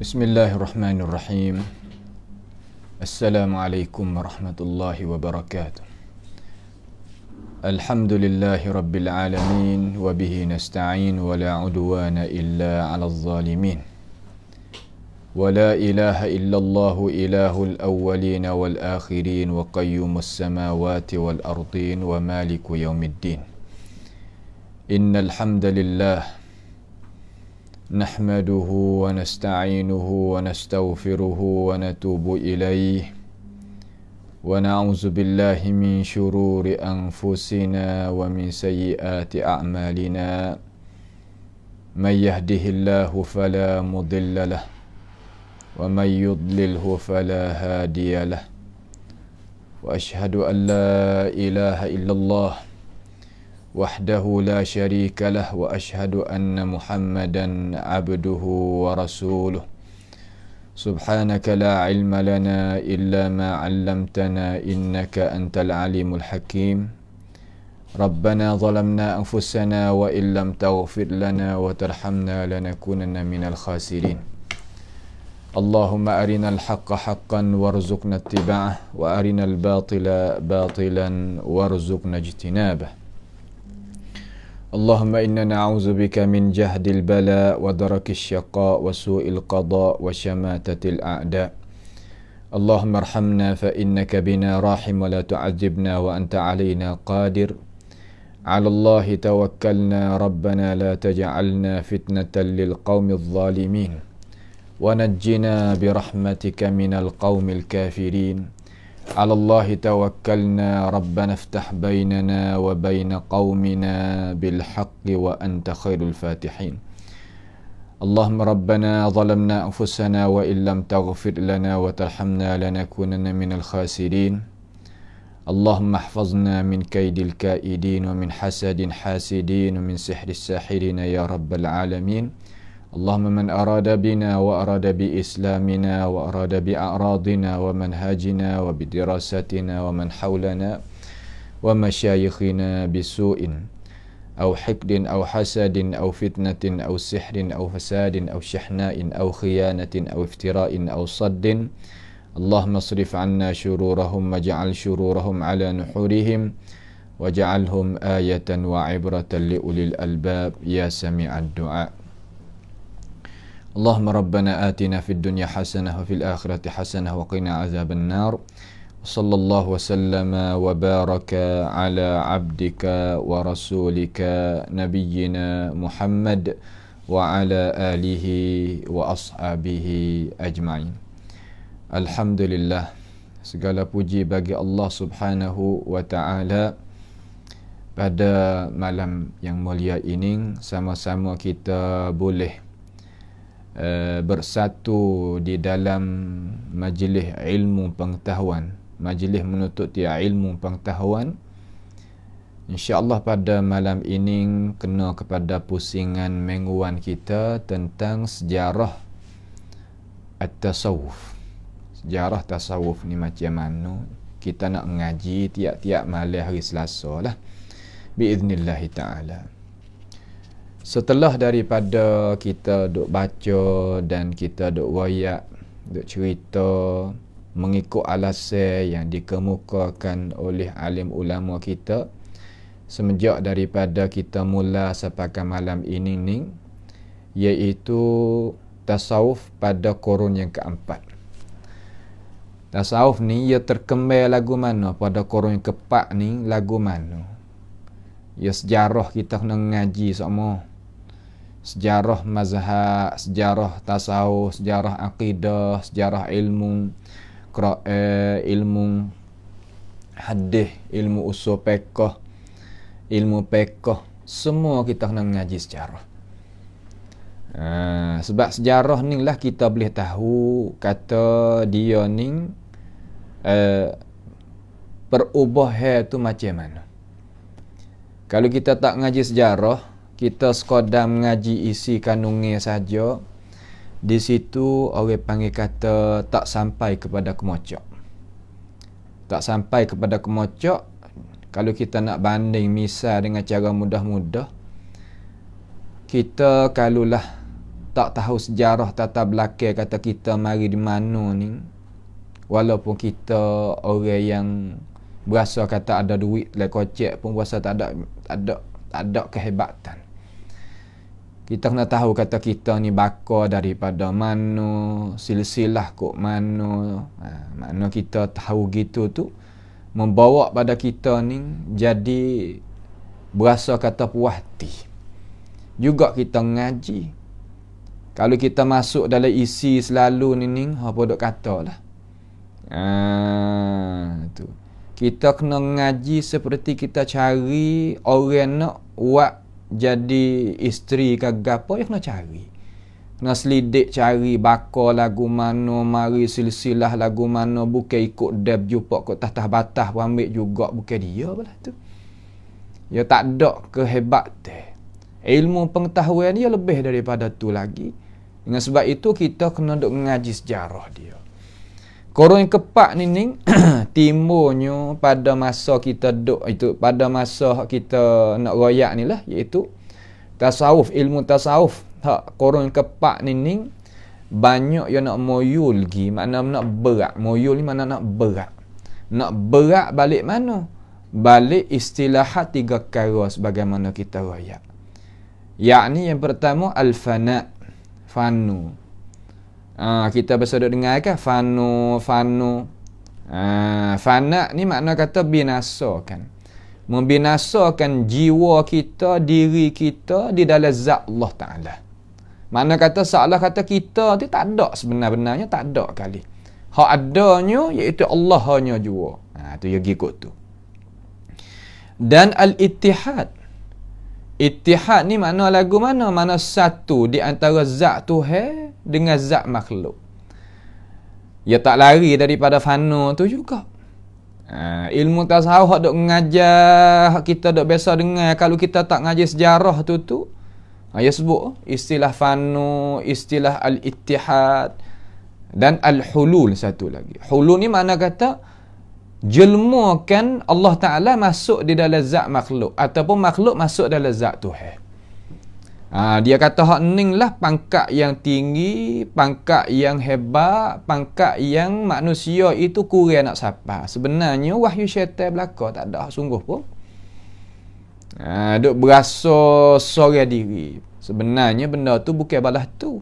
Bismillahirrahmanirrahim. Assalamualaikum warahmatullahi wabarakatuh. Alhamdulillahi rabbil alamin wa bihi nasta'in wa la udwana illa 'alal zalimin. Wa la ilaha illallah ilahul awwalin wal akhirin wa qayyumus samawati wal ardin wa maliku yaumiddin. Innal hamdalillah nahmaduhu wa nasta'inuhu wa nastaghfiruhu wa natubu ilayhi wa na'udzu billahi min shururi anfusina wa min sayyiati a'malina. May yahdihillahu fala mudilla lahu wa may yudlilhu fala hadiya lahu. Wa ashhadu an la ilaha illallah wahdahu la syarika lah wa ashhadu anna Muhammadan abduhu wa rasuluh. Subhanaka la ilma lana illa ma 'allamtana innaka antal alimul hakim. Rabbana zalamna anfusana wa illam taghfir lana wa tarhamna lanakunanna minal khasirin. Allahumma arinal haqqa haqqan warzuqna ittiba'ah wa arinal batila batilan warzuqna ijtinabah. Allahumma inna na'udzu bika min jahdil bala wa darakis syaqa wa su'il qada wa syamatatil a'da. Allahumma arhamna fa innaka bina rahim wa la tu'adzibna wa anta 'alaina qadir. 'Ala Allahi tawakkalna rabbana la taj'alna fitnatan lil qaumidh zalimin wa najjina bi rahmatika minal qaumil kafirin. على الله توكلنا ربنا افتح بيننا وبين قومنا بالحق وأنت خير الفاتحين. اللهم ربنا ظلمنا أنفسنا وإن لم تغفر لنا وترحمنا لنكونن من الخاسرين. اللهم احفظنا من كيد الكائدين ومن حسد حاسدين ومن سحر الساحرين يا رب العالمين. اللهم من أراد بنا وأراد بإسلامنا وأراد بأعراضنا ومنهاجنا وبدراستنا ومن حولنا ومشايخنا بسوء أو حقد أو حسد أو فتنة أو سحر أو فساد أو شحناء أو خيانة أو افتراء أو صد. اللهم اصرف عنا شرورهم واجعل شرورهم على نحورهم واجعلهم آية وعبرة لأولي الألباب يا سميع الدعاء. اللهم ربنا آتنا في الدنيا حسنة وفي الآخرة حسنة وقنا عذاب النار. وصلى الله وسلم وبارك على عبدك ورسولك نبينا محمد وعلى آله وأصحابه أجمعين. Alhamdulillah, segala puji bagi Allah Subhanahu wa Ta'ala. Pada malam yang mulia ini sama-sama kita boleh bersatu di dalam majlis ilmu pengetahuan, majlis menuntut ilmu pengetahuan. InsyaAllah pada malam ini kena kepada pusingan mingguan kita tentang sejarah at-tasawuf. Sejarah tasawuf ni macam mana kita nak ngaji tiap-tiap malam hari Selasa lah, biiznillahi ta'ala. Setelah daripada kita duk baca dan kita duk wayak, duk cerita mengikut alasan yang dikemukakan oleh alim ulama kita semenjak daripada kita mula sampai ke malam ini ni, iaitu tasawuf pada kurun yang keempat. Tasawuf ni ia terkembang lagu mana pada kurun yang keempat ni, lagu mana? Ya sejarah kita kena ngaji semua. Sejarah mazhab, sejarah tasawuf, sejarah akidah, sejarah ilmu ilmu hadis, ilmu usul fiqh, ilmu fiqh, semua kita kena ngaji sejarah. Sebab sejarah ni lah kita boleh tahu kata dia ni perubahan tu macam mana. Kalau kita tak ngaji sejarah, kita sekadar mengaji isi kandungnya saja, di situ orang panggil kata tak sampai kepada kemocok. Tak sampai kepada kemocok. Kalau kita nak banding misal dengan cara mudah-mudah, kita kalulah tak tahu sejarah tata belakang kata kita mari di mana ni. Walaupun kita orang yang berasa kata ada duit le kocek pun berasa tak ada kehebatan. Kita kena tahu kata kita ni bakar daripada mana, silsilah kok mana. Mana kita tahu gitu tu membawa pada kita ni jadi berasa kata puas hati. Juga kita ngaji. Kalau kita masuk dalam isi selalu ni apa dok katalah. Tu. Kita kena ngaji seperti kita cari orang nak buat jadi isteri ke gapo, ya kena cari. Kena selidik cari bakar lagu mana, mari silsilah lagu mana, bukan ikut deb jumpa kat tatah batah pun ambil juga, bukan dia belah tu. Ya tak ada kehebatan. Ilmu pengetahuan dia lebih daripada tu lagi. Dengan sebab itu kita kena duk ngaji sejarah dia. Korang kepak ni timbulnya pada masa kita duk itu, pada masa kita nak royak ni lah, iaitu tasawuf, ilmu tasawuf. Korang kepak ni banyak yang nak moyul lagi, makna nak berat. Moyul ni mana nak berat. Nak berat balik mana? Balik istilahat 3 perkara sebagaimana kita royak. Yakni yang pertama al-fana, fanu. Kita biasa dengar kan fanu. Fana ni makna kata binasakan. Membinasakan jiwa kita, diri kita di dalam zat Allah Ta'ala. Makna kata seolah kata kita tu tak ada, sebenarnya tak ada kali. Hak adanya iaitu Allah hanya jua. Tu yang ikut tu. Dan al-ittihad. Ittihad ni makna lagu mana? Mana satu di antara zat Tuhan dengan zat makhluk. Ya tak lari daripada fana tu juga. Ilmu tasawuf dok mengajar, kita dok biasa dengar. Kalau kita tak ngaji sejarah tu ya sebut istilah fanu, istilah al-ittihad dan al-hulul satu lagi. Hulul ni makna kata jelmakan Allah Ta'ala masuk di dalam zat makhluk ataupun makhluk masuk dalam zat Tuhan. Dia kata hak ning lah pangkat yang tinggi, pangkat yang hebat, pangkat yang manusia itu kurang nak sapa. Sebenarnya wahyu syaitan belaka, tak ada sungguh pun. Duk berasa sorang diri. Sebenarnya benda tu bukan balas tu.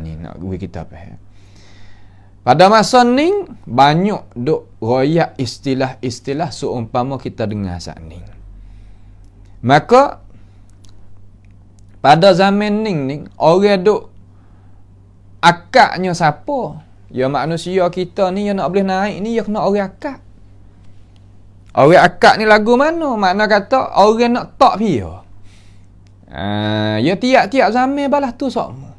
Ni nak kita faham. Pada masa ni banyak duk royak istilah-istilah seumpama kita dengar saat ni. Maka pada zaman ni orang duk akaknya siapa? Ya manusia kita ni yang nak boleh naik ni ya kena orang akak. Orang akak ni lagu mana? Makna kata orang nak tak dia. Ya tiap-tiap zaman balas tu sama.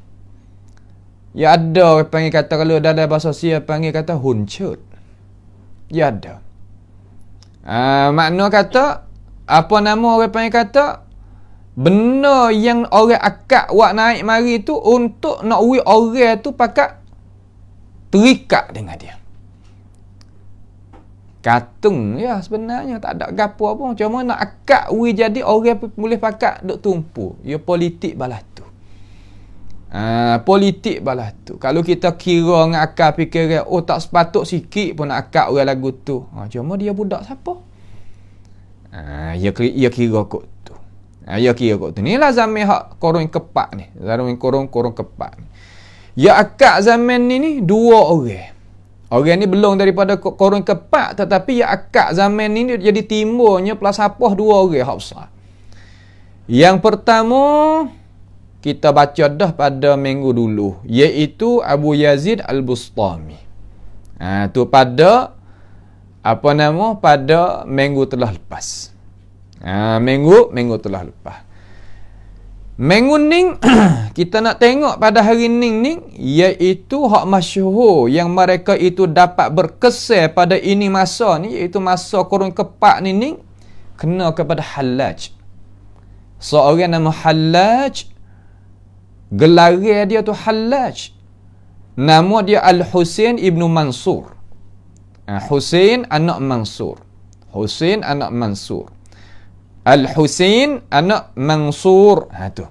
Ya ada orang panggil kata, kalau dalam bahasa Sia panggil kata huncut. Ya ada. Makna kata, apa nama orang panggil kata, benda yang orang akak buat naik mari tu untuk nak uik orang tu pakat terikat dengan dia. Katung ya sebenarnya tak ada gapo apa, cuma nak akak uik jadi orang boleh pakat duk tumpu. Ya politik balas tu. Politik balas tu. Kalau kita kira dengan akal fikir, oh tak sepatut sikit pun nak akak orang lagu tu. Cuma dia budak siapa? Ya kira kot tu. Ya kira kot tu. Inilah zaman hak korong kepak ni. Zaman korong kepak ni. Ya akak zaman ni dua orang. Orang ni belum daripada korong kepak, tetapi ya akak zaman ni jadi timbulnya pelasapah dua orang hak besar. Yang pertama kita baca dah pada minggu dulu, iaitu Abu Yazid Al-Bustami. Tu pada apa nama? Pada minggu telah lepas. Minggu telah lepas. Minggu ni kita nak tengok pada hari ni iaitu hak masyhur yang mereka itu dapat berkesan pada ini masa ni, iaitu masa kurun kepak ni kena kepada Hallaj. Seorang nama Hallaj, gelar dia tu Hallaj. Nama dia Al-Husain ibnu Mansur. Husain anak Mansur. Husain anak Mansur. Al-Husain anak Mansur. Tu.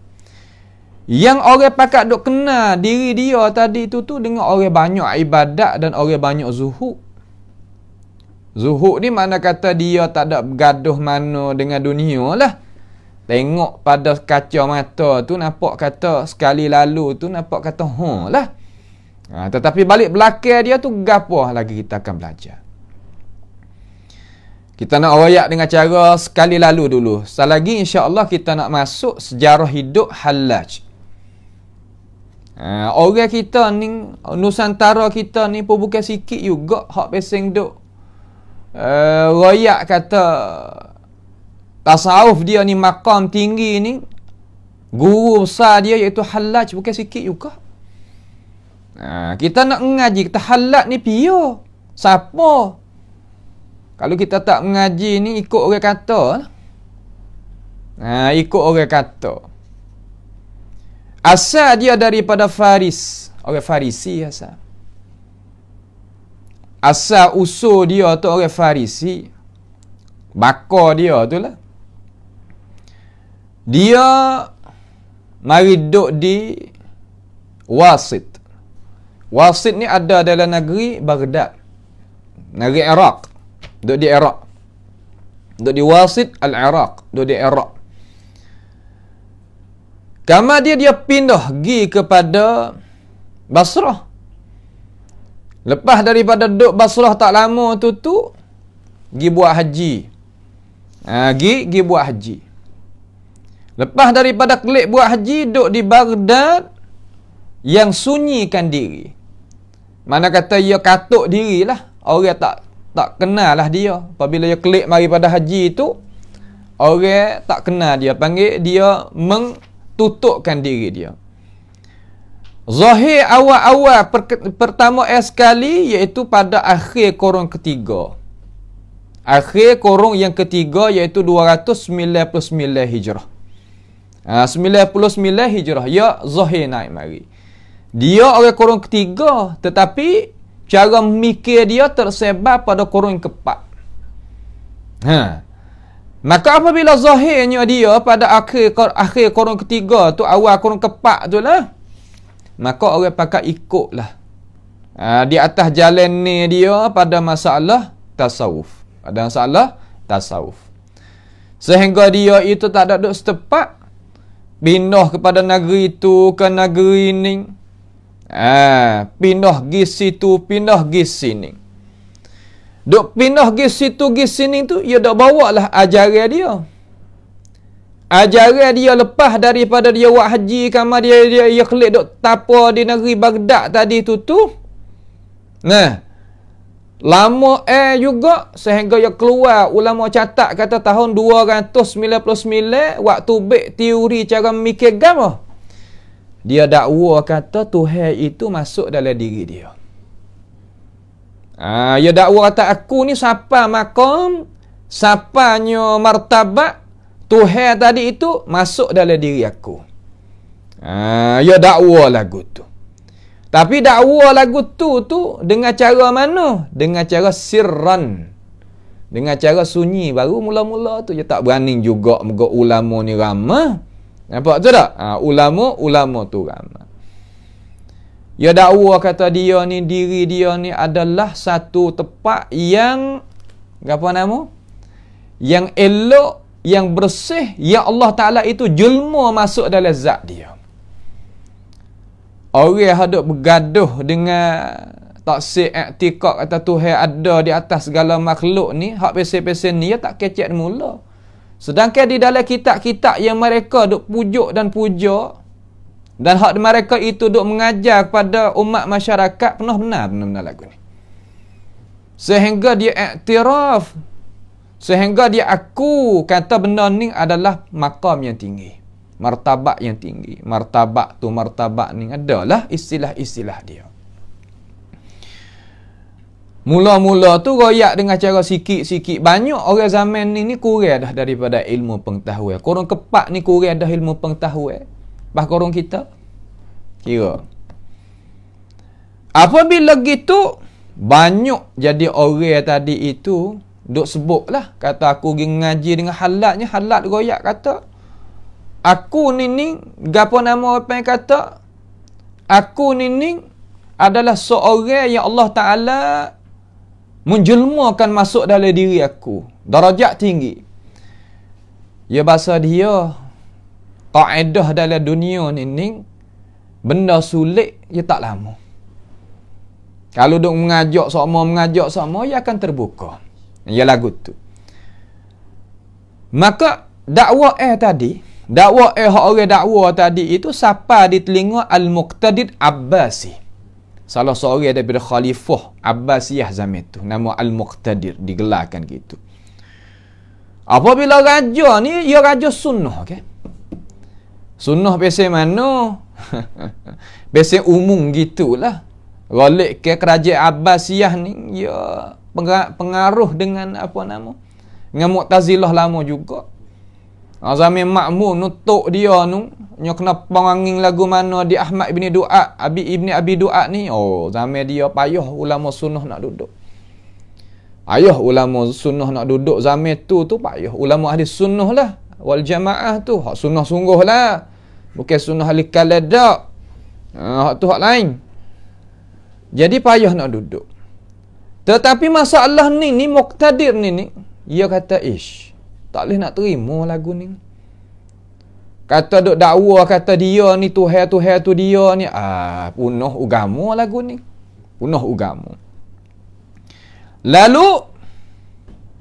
Yang orang pakat duk kena diri dia tadi tu dengan orang banyak ibadat dan orang banyak zuhud. Zuhud ni mana kata dia tak ada bergaduh mana dengan dunia lah. Tengok pada kaca mata tu nampak kata sekali lalu tu nampak kata lah. Tetapi balik belakang dia tu gapo lagi kita akan belajar. Kita nak royak dengan cara sekali lalu dulu. Selagi insya-Allah kita nak masuk sejarah hidup Hallaj. Orang kita ni, Nusantara kita ni pun bukan sikit juga hak pesing duk royak kata tasawuf dia ni maqam tinggi ni, guru besar dia iaitu Hallaj, bukan sikit juga. Kita nak mengaji, kita Hallaj ni pio siapa? Kalau kita tak mengaji ni ikut orang kata lah. Ikut orang kata. Asal dia daripada Faris, orang Farisi asal. Asal usul dia tu orang Farisi. Bakar dia tu lah. Dia mari duduk di Wasit. Wasit ni ada dalam negeri Baghdad, negeri Iraq. Duduk di Iraq. Duduk di Wasit al-Iraq. Duduk di Iraq. Kama dia pindah pergi kepada Basrah. Lepas daripada duduk Basrah tak lama tu pergi buat haji. Pergi buat haji. Lepas daripada kelik buat haji, duduk di Baghdad yang sunyikan diri. Mana kata ia katuk dirilah. Orang tak kenal lah dia. Apabila dia kelik mari pada haji tu, orang tak kenal dia. Panggil dia tutupkan diri dia. Zahir awal-awal pertama sekali iaitu pada akhir kurun ketiga. Akhir kurun yang ketiga iaitu 299 Hijrah. 99 Hijrah. Ya zahir naik mari. Dia orang kurun ketiga, tetapi cara mikir dia tersebar pada kurun keempat. Maka apabila zahirnya dia pada akhir kurun ketiga tu, awal kurun keempat tu lah, maka orang pakat ikutlah. Di atas jalan ni dia pada masalah tasawuf. Pada masalah tasawuf. Sehingga dia itu tak ada duduk setepat. Pindah kepada negeri tu ke negeri ni. Pindah pergi situ, pindah pergi sini. Duk pindah pergi situ, pergi sini tu, ia dah bawa lah ajaran dia. Ajaran dia lepas daripada dia buat haji, kama dia kelik duk tapa di negeri Baghdad tadi tu. Lama juga sehingga dia keluar ulama catat kata tahun 299 waktu bek teori cara mikir agama. Dia dakwa kata Tuhan itu masuk dalam diri dia. Dia dakwa kata aku ni siapa makam, siapanya martabat, Tuhan tadi itu masuk dalam diri aku. Dia dakwa lagu tu. Tapi dakwa lagu tu dengan cara mana? Dengan cara sirran. Dengan cara sunyi. Baru mula-mula tu dia tak berani juga moga ulama ni ramah. Nampak tu tak? Ulama tu ramah. Dia dakwa kata dia ni, diri dia ni adalah satu tempat yang apa nama? Yang elok, yang bersih, yang Allah Ta'ala itu jelma masuk dalam zat dia. Orang hadap bergaduh dengan taksir i'tikad kata Tuhan ada di atas segala makhluk ni, hak pesen-pesen ni dia tak kecek mula. Sedangkan di dalam kitab-kitab yang mereka duk pujuk dan puja, dan hak mereka itu duk mengajar kepada umat masyarakat, benar lagu ni. Sehingga dia iktiraf, sehingga dia aku kata benda ni adalah maqam yang tinggi, martabat yang tinggi. Martabat ni adalah istilah-istilah dia. Mula-mula tu royak dengan cara sikit-sikit. Banyak orang zaman ni kurang dah daripada ilmu pengetahuan. Korang kepak ni kurang dah ilmu pengetahuan. Bah korang kita kira. Apabila gitu, banyak jadi orang tadi itu duk sebut lah. Kata aku pergi ngaji dengan halatnya. Halat royak kata aku ni gapo nama apa yang kata? Aku ni adalah seorang yang Allah Ta'ala menjelmakan masuk dalam diri aku. Darajat tinggi. Ya bahasa dia, kaedah dalam dunia ni, benda sulit, ia tak lama. Kalau duk mengajak sama, ia akan terbuka. Ya lagu tu. Maka dakwah orang dakwah tadi itu siapa di telinga Al-Muqtadir Abbasi. Salah seorang daripada khalifah Abbasiyah zaman itu. Nama Al-Muqtadir, digelarkan gitu. Apabila raja ni, ia raja sunnah, okay? Sunnah biasa mana? Biasa umum gitulah. Rolik ke kerajaan Abbasiyah ni, ia pengaruh dengan apa nama? Dengan Mu'tazilah lama juga. Zaman Ma'mun nutuk dia nu, nya kena pangangin lagu mana di Ahmad ibn Du'at, ibn Abi Du'at ni. Oh, zaman dia payah ulama sunnah nak duduk. Zaman tu payah ulama ahli sunnah lah. Wal jamaah tu hak sunnah sungguh lah. Bukan sunnah ahli kaladak. Hak tu hak lain. Jadi payah nak duduk. Tetapi masalah ni Muqtadir ni, dia kata tak boleh nak terima lagu ni. Kata duk dakwa kata dia ni Tuhan tu dia ni. Punah agama lagu ni. Punah agama.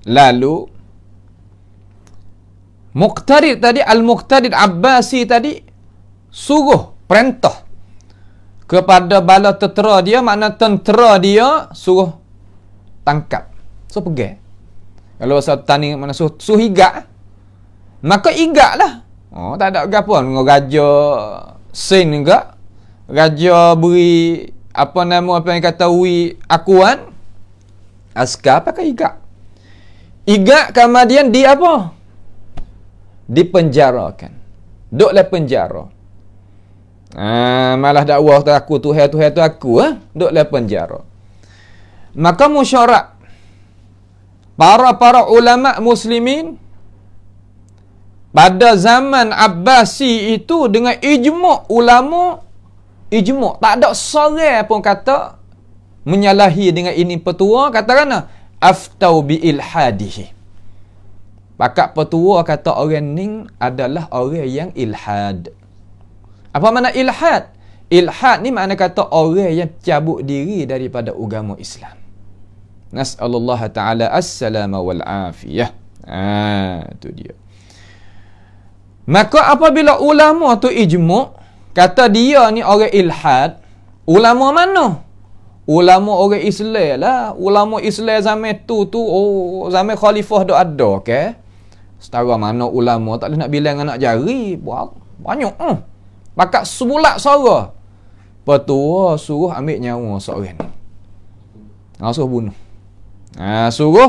Lalu Muqtadir tadi, Al-Muqtadir Abbasi tadi suruh perintah kepada bala tentera dia, makna tentera dia suruh tangkap. So pergi. Kalau bahasa tani mana suruh higak, maka higak lah. Oh, tak ada apa dengan raja sen juga. Raja beri apa nama apa yang kata akuan. Askar pakai higak. Higak kemudian di apa? Dipenjarakan. Duduklah penjara. Malah dakwah tu aku Tuhan tu aku, duduklah penjara. Maka musyarak para ulama muslimin pada zaman Abbasi itu dengan ijma' ulama, tak ada seorang pun kata menyalahi dengan ini petua, katakanlah aftau bi ilhadihi. Pakak petua kata orang ni adalah orang yang ilhad. Apa makna ilhad? Ilhad ni makna kata orang yang cabut diri daripada agama Islam. Nas'alullah ta'ala as-salama wal afiyah. Itu dia. Maka apabila ulama tu ijma' kata dia ni orang ilhad, ulama mana? Ulama orang Islam lah. Ulama Islam zaman tu zaman khalifah dah ada, okay? Setara mana ulama tak boleh nak bilang anak jari. Banyak. Pakat sebulat suara. Petua suruh ambil nyawa seorang ni. Suruh bunuh.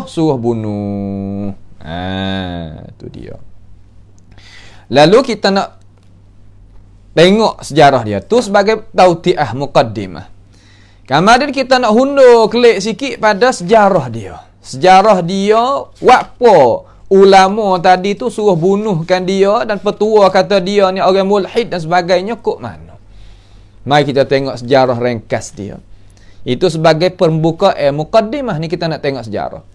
Suruh bunuh. Tu dia. Lalu kita nak tengok sejarah dia tu sebagai tautiah muqaddimah. Kemudian kita nak hundur kelik sikit pada sejarah dia. Sejarah dia, waktu ulama tadi tu suruh bunuhkan dia dan petua kata dia ni orang mulhid dan sebagainya, kok mana? Mari kita tengok sejarah ringkas dia. Itu sebagai pembukaan muqaddimah ni kita nak tengok sejarah.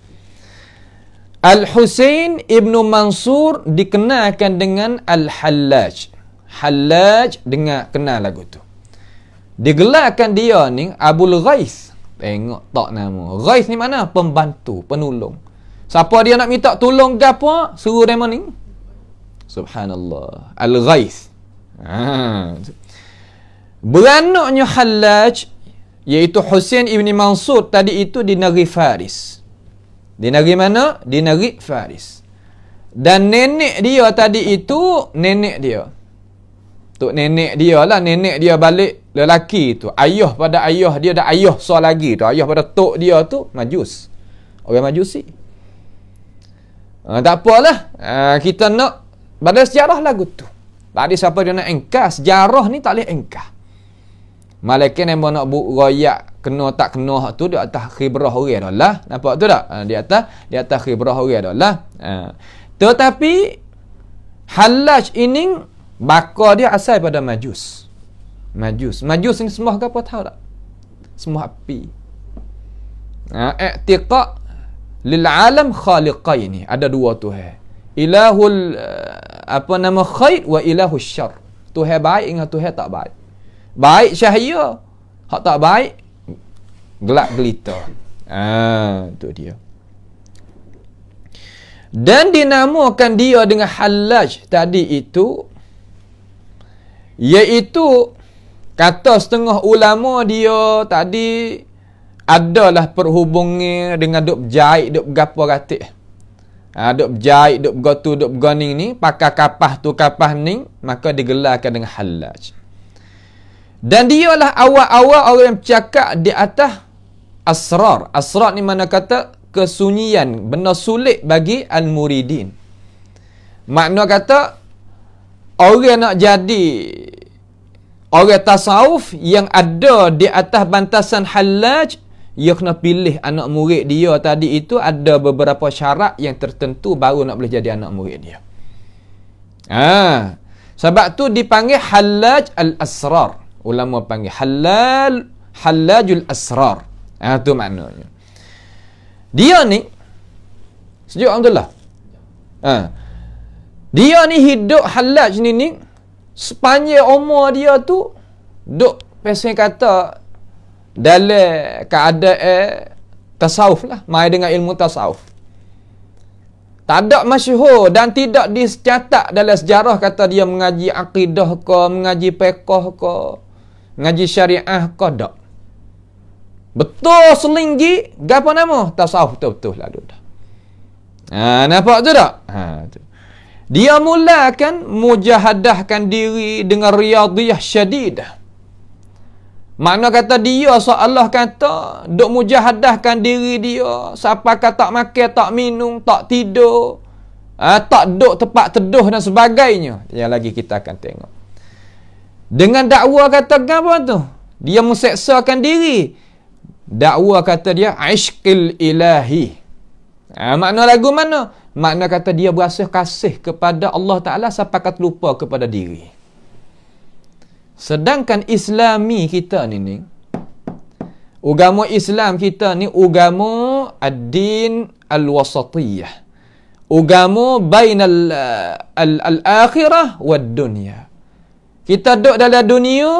Al-Husain ibnu Mansur dikenalkan dengan Al-Hallaj. Hallaj, dengar kenal lagu tu. Digelarkan dia ni Abul Ghais. Tengok tak nama. Ghais ni mana? Pembantu, penolong. Siapa dia nak minta tolong ke apa? Suruh dia ni. Subhanallah. Al-Ghais. Beranaknya Hallaj, iaitu Husain ibn Mansur tadi itu di negeri Faris. Di negeri mana? Di negeri Faris. Dan nenek dia tadi itu, nenek dia. Tok nenek dia lah, nenek dia balik lelaki tu. Ayah pada ayah dia dah ayah so lagi tu. Ayah pada tok dia tu Majus. Orang Majusi. Tak apalah. Kita nak pada sejarah lagu tu. Tak ada siapa dia nak engkar. Sejarah ni tak boleh engkar. Malaikat yang nak royak kena tak kena tu di atas khibrah orang dah lah. Nampak tu tak? Di atas khibrah orang dah lah. Tetapi Hallaj ini Bakar dia asal pada Majus. Majus ni sembah ke apa tahu tak? Sembah api. I'tiqad lil alam khaliqaini. Ada dua Tuhan. Ilahul khair wa ilahul syarr. Tuhan baik dengan Tuhan tak baik. Baik cahaya, hak tak baik gelap gelita. Itu dia. Dan dinamakan dia dengan Hallaj tadi itu, iaitu kata setengah ulama dia tadi adalah perhubungan dengan duk jahit, duk gapo ratik. Duk jahit, duk gotu, duk goning ni, pakai kapah tu kapah ni, maka digelarkan dengan Hallaj. Dan dialah awal-awal orang yang bercakap di atas asrar. Asrar ni mana kata kesunyian, benda sulit bagi al-muridin. Makna kata orang nak jadi orang tasawuf yang ada di atas bantasan Hallaj, dia kena pilih anak murid dia tadi itu ada beberapa syarat yang tertentu baru nak boleh jadi anak murid dia. Sebab tu dipanggil Hallaj al-Asrar. Ulama panggil Hallajul Asrar. Tu maknanya. Dia ni sejuk alhamdulillah. Dia ni hidup Hallaj ni sepanjang umur dia tu duk pesan kata dalam keadaan tasawuf lah, mai dengan ilmu tasawuf. Tak ada masyhur dan tidak dicatat dalam sejarah kata dia mengaji akidah ke, mengaji fiqh ke, mengaji syariah ke, tak. Betul selinggi, apa nama? Tasawuf betul-betul lah dah. Nampak tu tak? Tu. Dia mulakan mujahadahkan diri dengan riyadhiyah syadidah. Makna kata dia seolah kata duk mujahadahkan diri dia sampai kata tak makan, tak minum, tak tidur, tak duduk tempat teduh dan sebagainya. Yang lagi kita akan tengok. Dengan dakwa kata apa tu? Dia menseksakan diri. Dakwa kata dia ishqil ilahi. Makna lagu mana? Makna kata dia berasa kasih kepada Allah Ta'ala sampai kata lupa kepada diri. Sedangkan Islami kita ni agama Islam kita ni agama ad-din al-wasatiyah. Agama bainal al-akhirah wad dunya. Kita duduk dalam dunia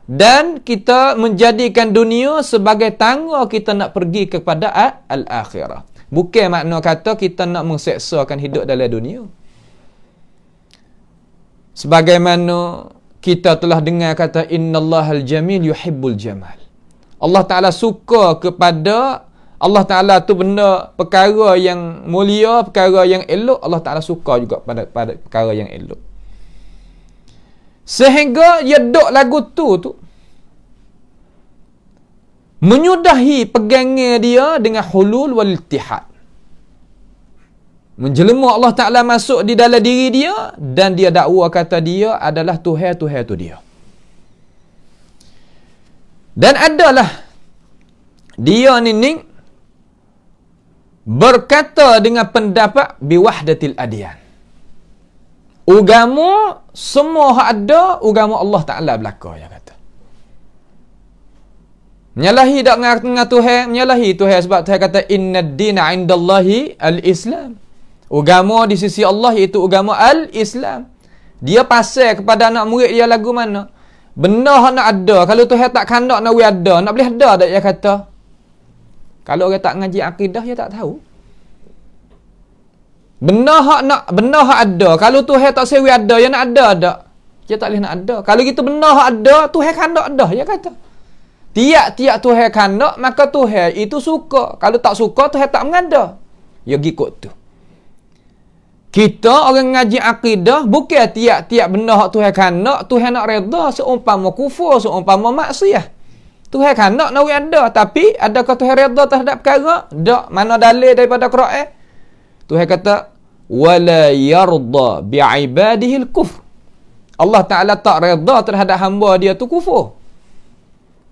dan kita menjadikan dunia sebagai tangga kita nak pergi kepada al-akhirah. Bukan makna kata kita nak mengseksakan hidup dalam dunia. Sebagaimana kita telah dengar kata innallahal jamil yuhibbul jamal. Allah Ta'ala suka kepada, Allah Ta'ala tu benda perkara yang mulia, perkara yang elok, Allah Ta'ala suka juga pada perkara yang elok. Sehingga dia duk lagu tu menyudahi pegangnya dia dengan hulul wal ittihad. Menjelma Allah Ta'ala masuk di dalam diri dia dan dia dakwa kata dia adalah Tuhan tu dia. Dan adalah dia ni berkata dengan pendapat biwahdatil adyan. Agama semua ada, agama Allah Ta'ala belaka dia kata. Menyalahi tak dengan Tuhan, menyalahi Tuhan sebab Tuhan kata innad dina 'indallahi al-Islam. Agama di sisi Allah iaitu agama al-Islam. Dia pasal kepada anak murid dia lagu mana? Benda nak ada, kalau Tuhan tak kandak nak ada, nak boleh ada tak dia kata? Kalau orang tak ngaji akidah dia tak tahu. Benda hak ada, kalau Tuhan tak sewi ada, dia nak ada tak? Dia tak boleh nak ada. Kalau gitu benda hak ada, Tuhan kandak ada dia kata. Tiap-tiap Tuhan kandak, maka Tuhan itu suka. Kalau tak suka, Tuhan tak mengada. Ya gikut tu. Kita orang ngaji akidah, bukan tiap-tiap benda hak Tuhan kandak, Tuhan nak reda seumpama kufur, seumpama maksiat. Tuhan kandak nak ada, tapi adakah Tuhan reda terhadap perkara? Tak. Mana dalil daripada Quran? Tuhan kata wala yarda bi'ibadihi al-kufr. Allah Ta'ala tak reda terhadap hamba dia tu kufur.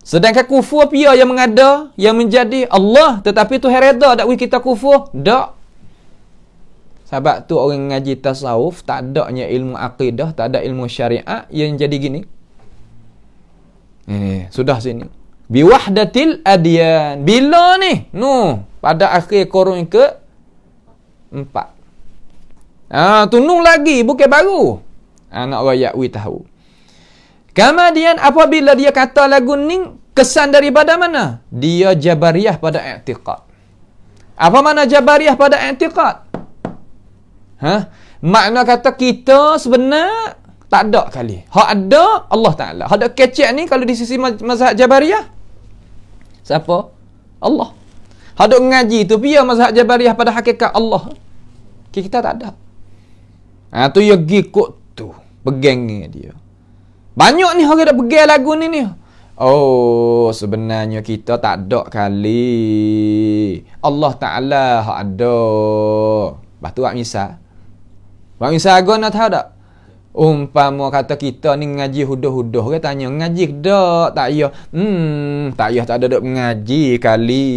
Sedangkan kufur pia yang mengada, yang menjadi Allah, tetapi Tuhan reda tak kita kufur? Tak. Sebab tu orang ngaji tasawuf tak adanya ilmu akidah, tak ada ilmu syariat yang jadi gini. Ini sudah sini. Biwahdatil adyan. Bila ni? Pada akhir kurun ke 4. Tunung lagi, bukan baru. Nak rakyat tahu. Kemudian apabila dia kata lagu ni kesan daripada mana? Dia Jabariyah pada i'tiqad. Apa mana Jabariyah pada i'tiqad? Makna kata kita sebenar tak ada kali. Hak ada Allah Ta'ala. Hak ada kecek ni kalau di sisi mazhab Jabariyah. Siapa? Allah. Hak ada ngaji tu pia mazhab Jabariyah pada hakikat Allah. Kita tak ada. Tu ya gikut tu. Pegang dia. Banyak ni orang dah pegang lagu ni. Oh, sebenarnya kita tak ada kali. Allah Ta'ala hak ada. Lepas tu Bang Isa Agon nak tahu tak? Umpama kata kita ni ngaji huduh-huduh, dia tanya, ngaji tak? Tak payah. Tak payah, tak ada duk ngaji kali.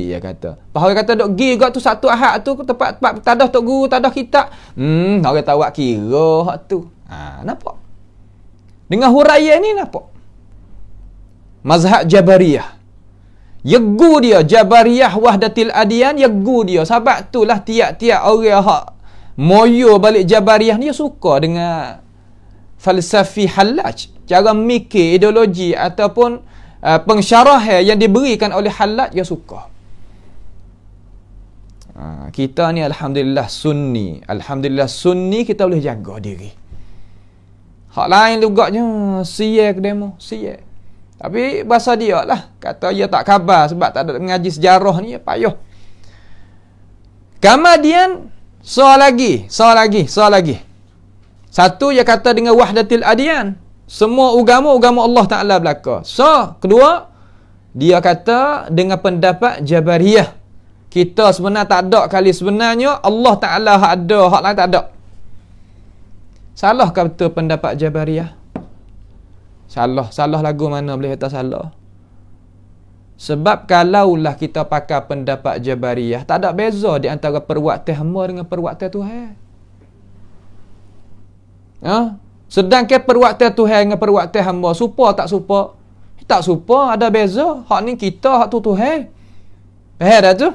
Dia kata. Bahawa kata duk pergi tu satu ahad tu tempat tadah tok guru, tadah kitab. Orang tahu buat kira hak tu. Nampak? Dengan huraian ni nampak? Mazhab Jabariyah. Yegu dia Jabariyah Wahdatil Adyan, yegu dia. Sebab itulah tiap-tiap orang hak moyo balik Jabariyah ni dia suka dengan falsafi Hallaj, cara mikir ideologi ataupun pensyarahan yang diberikan oleh Hallaj dia suka. Kita ni alhamdulillah sunni kita boleh jaga diri. Hak lain lugaknya siap demo siap. Tapi bahasa dia lah kata dia tak khabar sebab tak ada mengaji sejarah ni payah. Kemudian soal lagi. Satu dia kata dengan wahdatil adyan. Semua agama Allah Ta'ala belaka. Kedua, dia kata dengan pendapat Jabariyah. Kita sebenarnya tak ada kali sebenarnya Allah Ta'ala ada, hak lain tak ada. Salah ke betul pendapat Jabariyah? Salah lagu mana boleh kata salah? Sebab kalaulah kita pakai pendapat Jabariyah, tak ada beza di antara perbuatan hamba dengan perbuatan Tuhan. Sedangkan perbuatan Tuhan dengan perbuatan hamba, serupa tak serupa? Tak serupa, ada beza. Hak ni kita, hak tu Tuhan. Faham dah tu?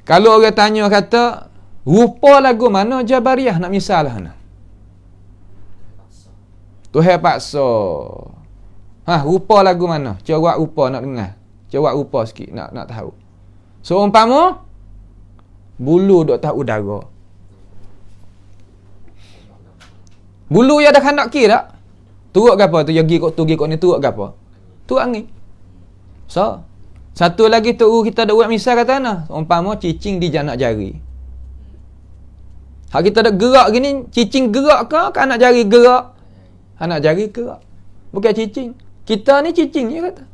Kalau orang tanya kata, rupa lagu mana Jabariyah nak misal lah. Tuhan paksa. Rupa lagu mana? Corak rupa nak dengar. Corak rupa sikit nak tahu. So umpama bulu duk tak udara. Bulu yang ada khandak kira tak? Turut ke apa tu? Yang gi kok ni turut ke apa? Turut angin. So, satu lagi tu kita ada buat misal kata mana? Umpama cicing di janak jari. Hak kita ada gerak gini, cicing gerak ke anak jari gerak? Anak jari gerak. Bukan cicing. Kita ni cicing dia kata.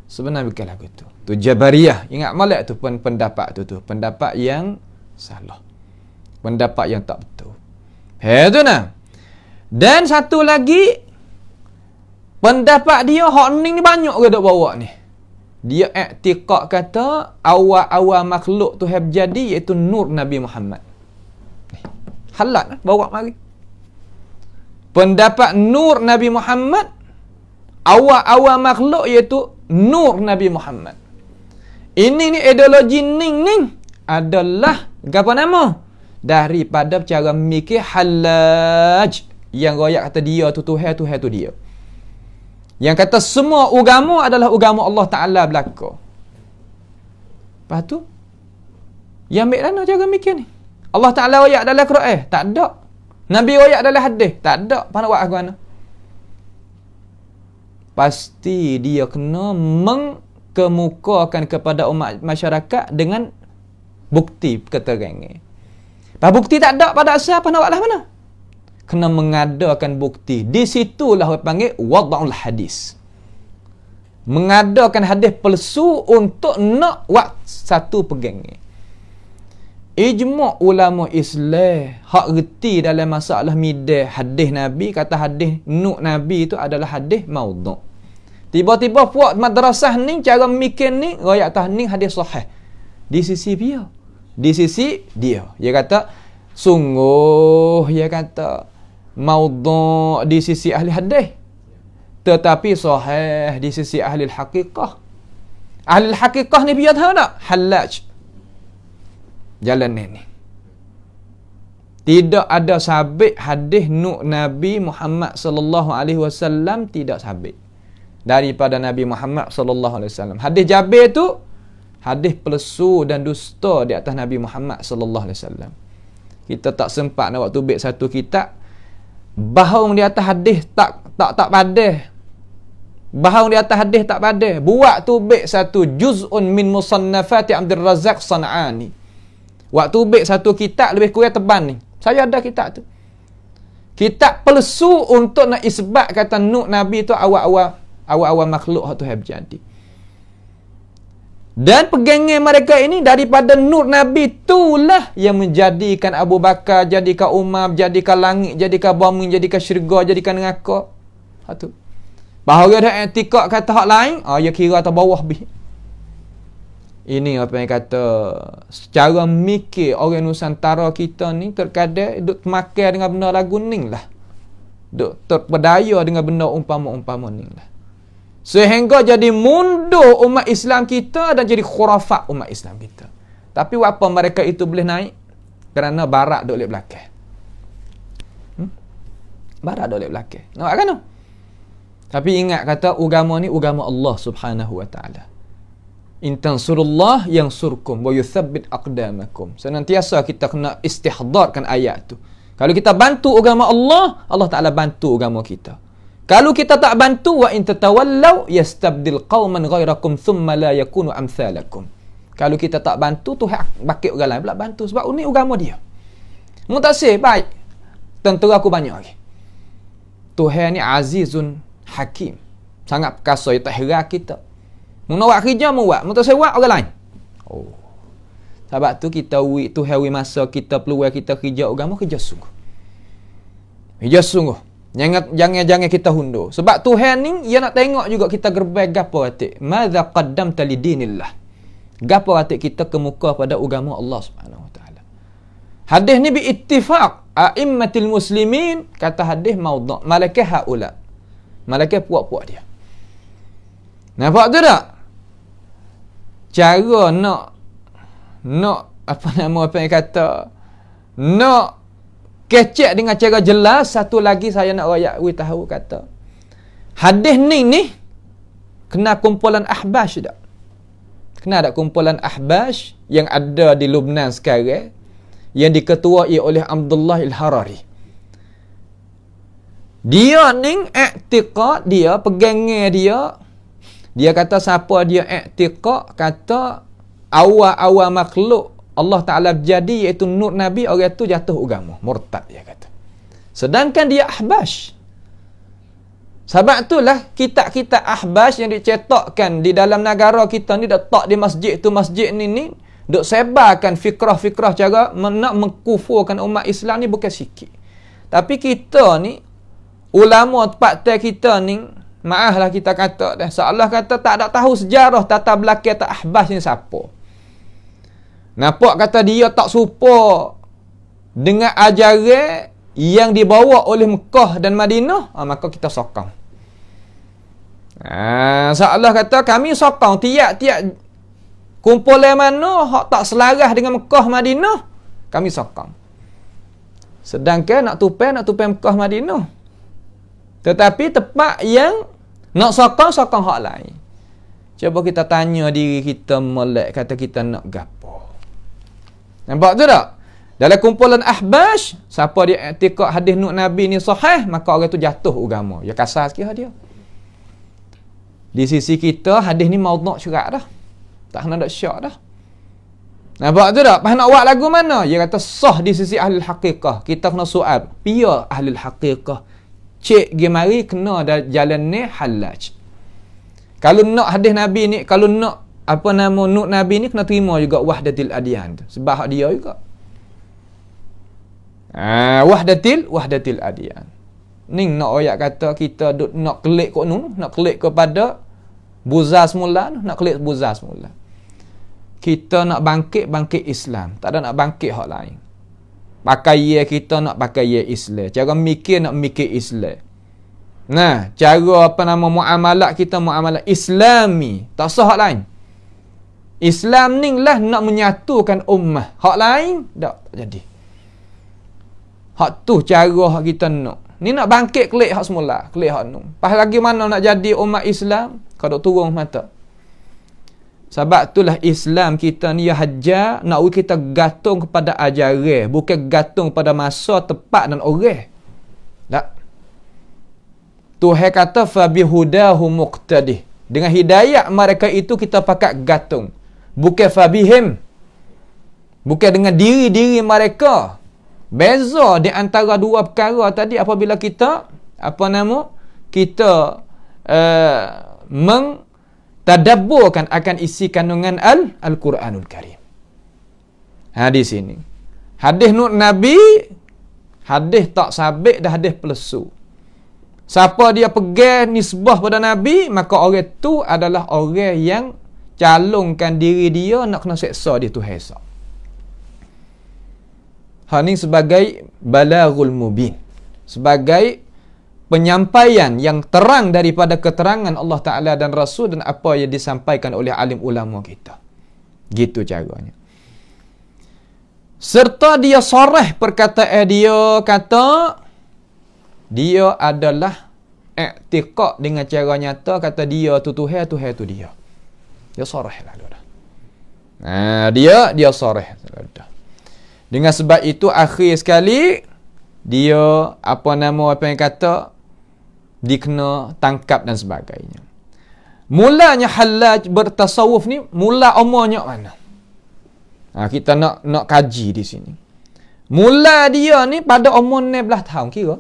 Sebenarnya bukan lagu tu. Tu Jabariyah. Ingat molek tu pendapat tu. Pendapat yang salah. Pendapat yang tak betul. Tu nah. Dan satu lagi pendapat dia hak ni banyak ke dok bawa ni. Dia i'tiqad kata awal-awal makhluk tu jadi iaitu nur Nabi Muhammad. Halat bawa mari. Pendapat nur Nabi Muhammad awal-awal makhluk iaitu nur Nabi Muhammad. Ini ni ideologi ning adalah apa nama? Daripada cara mikir Hallaj yang royak kata dia tu Tuhan tu dia. Yang kata semua agama adalah agama Allah Ta'ala belaka. Lepas tu yang ambil mana cara mikir ni? Allah Ta'ala royak dalam Quran? Tak ada. Nabi royak dalam hadis? Tak ada. Mana buat aku mana? Pasti dia kena mengkemukakan kepada umat masyarakat dengan bukti keterangan. Pas bukti tak ada pada asal, apa nak buat lah mana? Kena mengadakan bukti. Di situlah orang panggil wada'ul hadis. Mengadakan hadis palsu untuk nak buat satu pegangan. Ijma' ulama Islam hak reti dalam masalah midah hadis Nabi, kata hadis nuk Nabi itu adalah hadis maudhu'. Tiba-tiba puak madrasah ni cara mikir ni royak atas ni hadis sahih. Di sisi dia di sisi dia. Dia kata sungguh, dia kata maudhu' di sisi ahli hadis, tetapi sahih di sisi ahli haqiqah. Ahli haqiqah ni biar tahu tak? Hallaj. Jalan ni. Tidak ada sabit hadis nuk Nabi Muhammad sallallahu alaihi wasallam, tidak sabit daripada Nabi Muhammad sallallahu alaihi wasallam. Hadis Jabir tu hadis palsu dan dusta di atas Nabi Muhammad sallallahu alaihi wasallam. Kita tak sempat nak waktu baik satu kitab bahung di atas hadis tak padah. Bahung di atas hadis tak padah. Buat tu baik satu juz'un min musannafati Abdul Razak San'ani. Waktu baik satu kitab lebih kurang tebal ni. Saya ada kitab tu. Kitab palsu untuk nak isbat kata nuk Nabi tu awal-awal makhluk tu yang berjadi. Dan pegangan mereka ini daripada nur Nabi itulah yang menjadikan Abu Bakar, jadikan Umar, jadikan langit, jadikan bumi, jadikan syurga, jadikan neraka. Itu. Bahawa ada etikak kata hak lain, ya kira atas bawah bih. Ini apa yang kata secara mikir orang Nusantara kita ni terkadang duk makan dengan benda lagu ning lah. Duk terpedaya dengan benda umpama-umpama ning lah. Sehingga jadi mundur umat Islam kita dan jadi khurafat umat Islam kita. Tapi apa mereka itu boleh naik? Kerana barat duk lek belakang. Barat duk lek belakang. Nampak kan tu? Tapi ingat kata agama ni agama Allah Subhanahu wa taala. In tansurullah yansurkum wa yuthabbit aqdamakum. Senantiasa kita kena istihdarkan ayat tu. Kalau kita bantu agama Allah, Allah Taala bantu agama kita. Kalau kita tak bantu, wa in tatawallaw yastabdil qauman ghairakum thumma la yakunu amsalakum. Kalau kita tak bantu, Tuhan bakit orang lain pula bantu sebab ini agama dia. Mu tak say baik. Tentera aku banyak lagi. Tuhan ni azizun hakim. Sangat perkasa, dia tak heran kita. Mu nak buat kerja, mu buat. Mu tak say buat orang lain. Oh. Sebab tu kita Tuhan masa kita peluang kita kerja agama, kerja sungguh. Kerja sungguh. Jangan kita hundur. Sebab Tuhan ni dia nak tengok juga kita gerbek gapo atik. Madza qaddamta li dinillah. Gapo atik kita ke muka pada agama Allah Subhanahu wa taala. Hadis ni bi ittifaq a'immatil muslimin, kata hadis maudhu'. Malakah haula. Malakah puak-puak dia. Nampak tu tak? Cara nak apa yang kata nak kecek dengan cara jelas. Satu lagi saya nak rakyat tahu kata hadis ni kena kumpulan ahbash tak? Kena ada kumpulan ahbash yang ada di Lebanon sekarang yang diketuai oleh Abdullah Al-Harari. Dia ni i'tiqad dia, pegangan dia kata siapa dia i'tiqad kata awal-awal makhluk Allah Ta'ala berjadi iaitu nur Nabi, orang tu jatuh agama, murtad dia kata. Sedangkan dia ahbash. Sebab itulah kitab-kitab ahbash yang dicetakkan di dalam negara kita ni, letak di masjid tu masjid ni duk sebarkan fikrah-fikrah cara nak mengkufurkan umat Islam ni bukan sikit. Tapi kita ni ulama tempat kita ni, maaflah kita kata dah, seolah kata tak ada tahu sejarah tata belakang tak ahbash ni siapa. Nampak kata dia tak serupa dengan ajaran yang dibawa oleh Mekah dan Madinah, maka kita sokong. Seolah kata kami sokong tiap-tiap kumpulan mana hak tak selaras dengan Mekah Madinah, kami sokong. Sedangkan nak tupai Mekah Madinah. Tetapi tempat yang nak sokong hak lain. Cuba kita tanya diri kita melek, kata kita nak gapo. Nampak tu tak? Dalam kumpulan ahbash, siapa dia i'tiqad hadis nur Nabi ni sahih, maka orang tu jatuh agama. Ya kasar sikit dia. Di sisi kita hadis ni maudhu' syurat dah. Tak kena nak syak dah. Nampak tu tak? Pas nak buat lagu mana? Dia kata sah di sisi ahli haqiqah. Kita kena soal, pia ahli haqiqah cek gemari kena jalan ni halaj. Kalau nak hadis Nabi ni, kalau nak nur Nabi ni, kena terima juga wahdatil adyan tu. Sebab hak dia juga. Wahdatil adyan. Ni nak ayat kata kita nak klik kok nak klik kepada buzar semula, nak klik buzar semula. kita nak bangkit Islam. Tak ada nak bangkit hak lain. Pakai kita nak pakai Islam. Cara mikir nak mikir Islam. Nah, cara muamalat kita muamalat Islami. Tak sah hak lain. Islam ni lah nak menyatukan ummah. Hak lain tak jadi. Hak tu cara hak kita nak. Ni nak bangkit kelik hak semula, kelik hak nu. Pas lagi mana nak jadi umat Islam? Kau duk turun mata. Sebab itulah Islam kita ni ya hajar nak kita gantung kepada ajaran, bukan gantung pada masa, tepat dan orang. Tak. Tuhan kata fa bihudahu muqtadih. Dengan hidayah mereka itu kita pakat gantung. Bukan fa bihim. Bukan dengan diri-diri mereka. Beza di antara dua perkara tadi apabila kita kita tadabburkan akan isi kandungan Al-Quranul Karim. Di sini. Hadis nur Nabi, hadis tak sabit dan hadis pelesu. Siapa dia pegang nisbah pada Nabi, maka orang tu adalah orang yang calonkan diri dia nak kena seksa dia tu hesab. Ini sebagai balaghul mubin. Sebagai penyampaian yang terang daripada keterangan Allah Ta'ala dan Rasul dan apa yang disampaikan oleh alim ulama kita. Gitu caranya. Serta dia soreh perkataan dia, kata dia adalah i'tiqad dengan cara nyata, kata dia tu Tuhan tu dia. Dia soreh lalu dah. Dia soreh lalu dah. Dengan sebab itu akhir sekali dia apa yang kata dikena tangkap dan sebagainya. Mulanya Hallaj bertasawuf ni mula umurnya mana? Kita nak kaji di sini. Mula dia ni pada umur 16 tahun kira.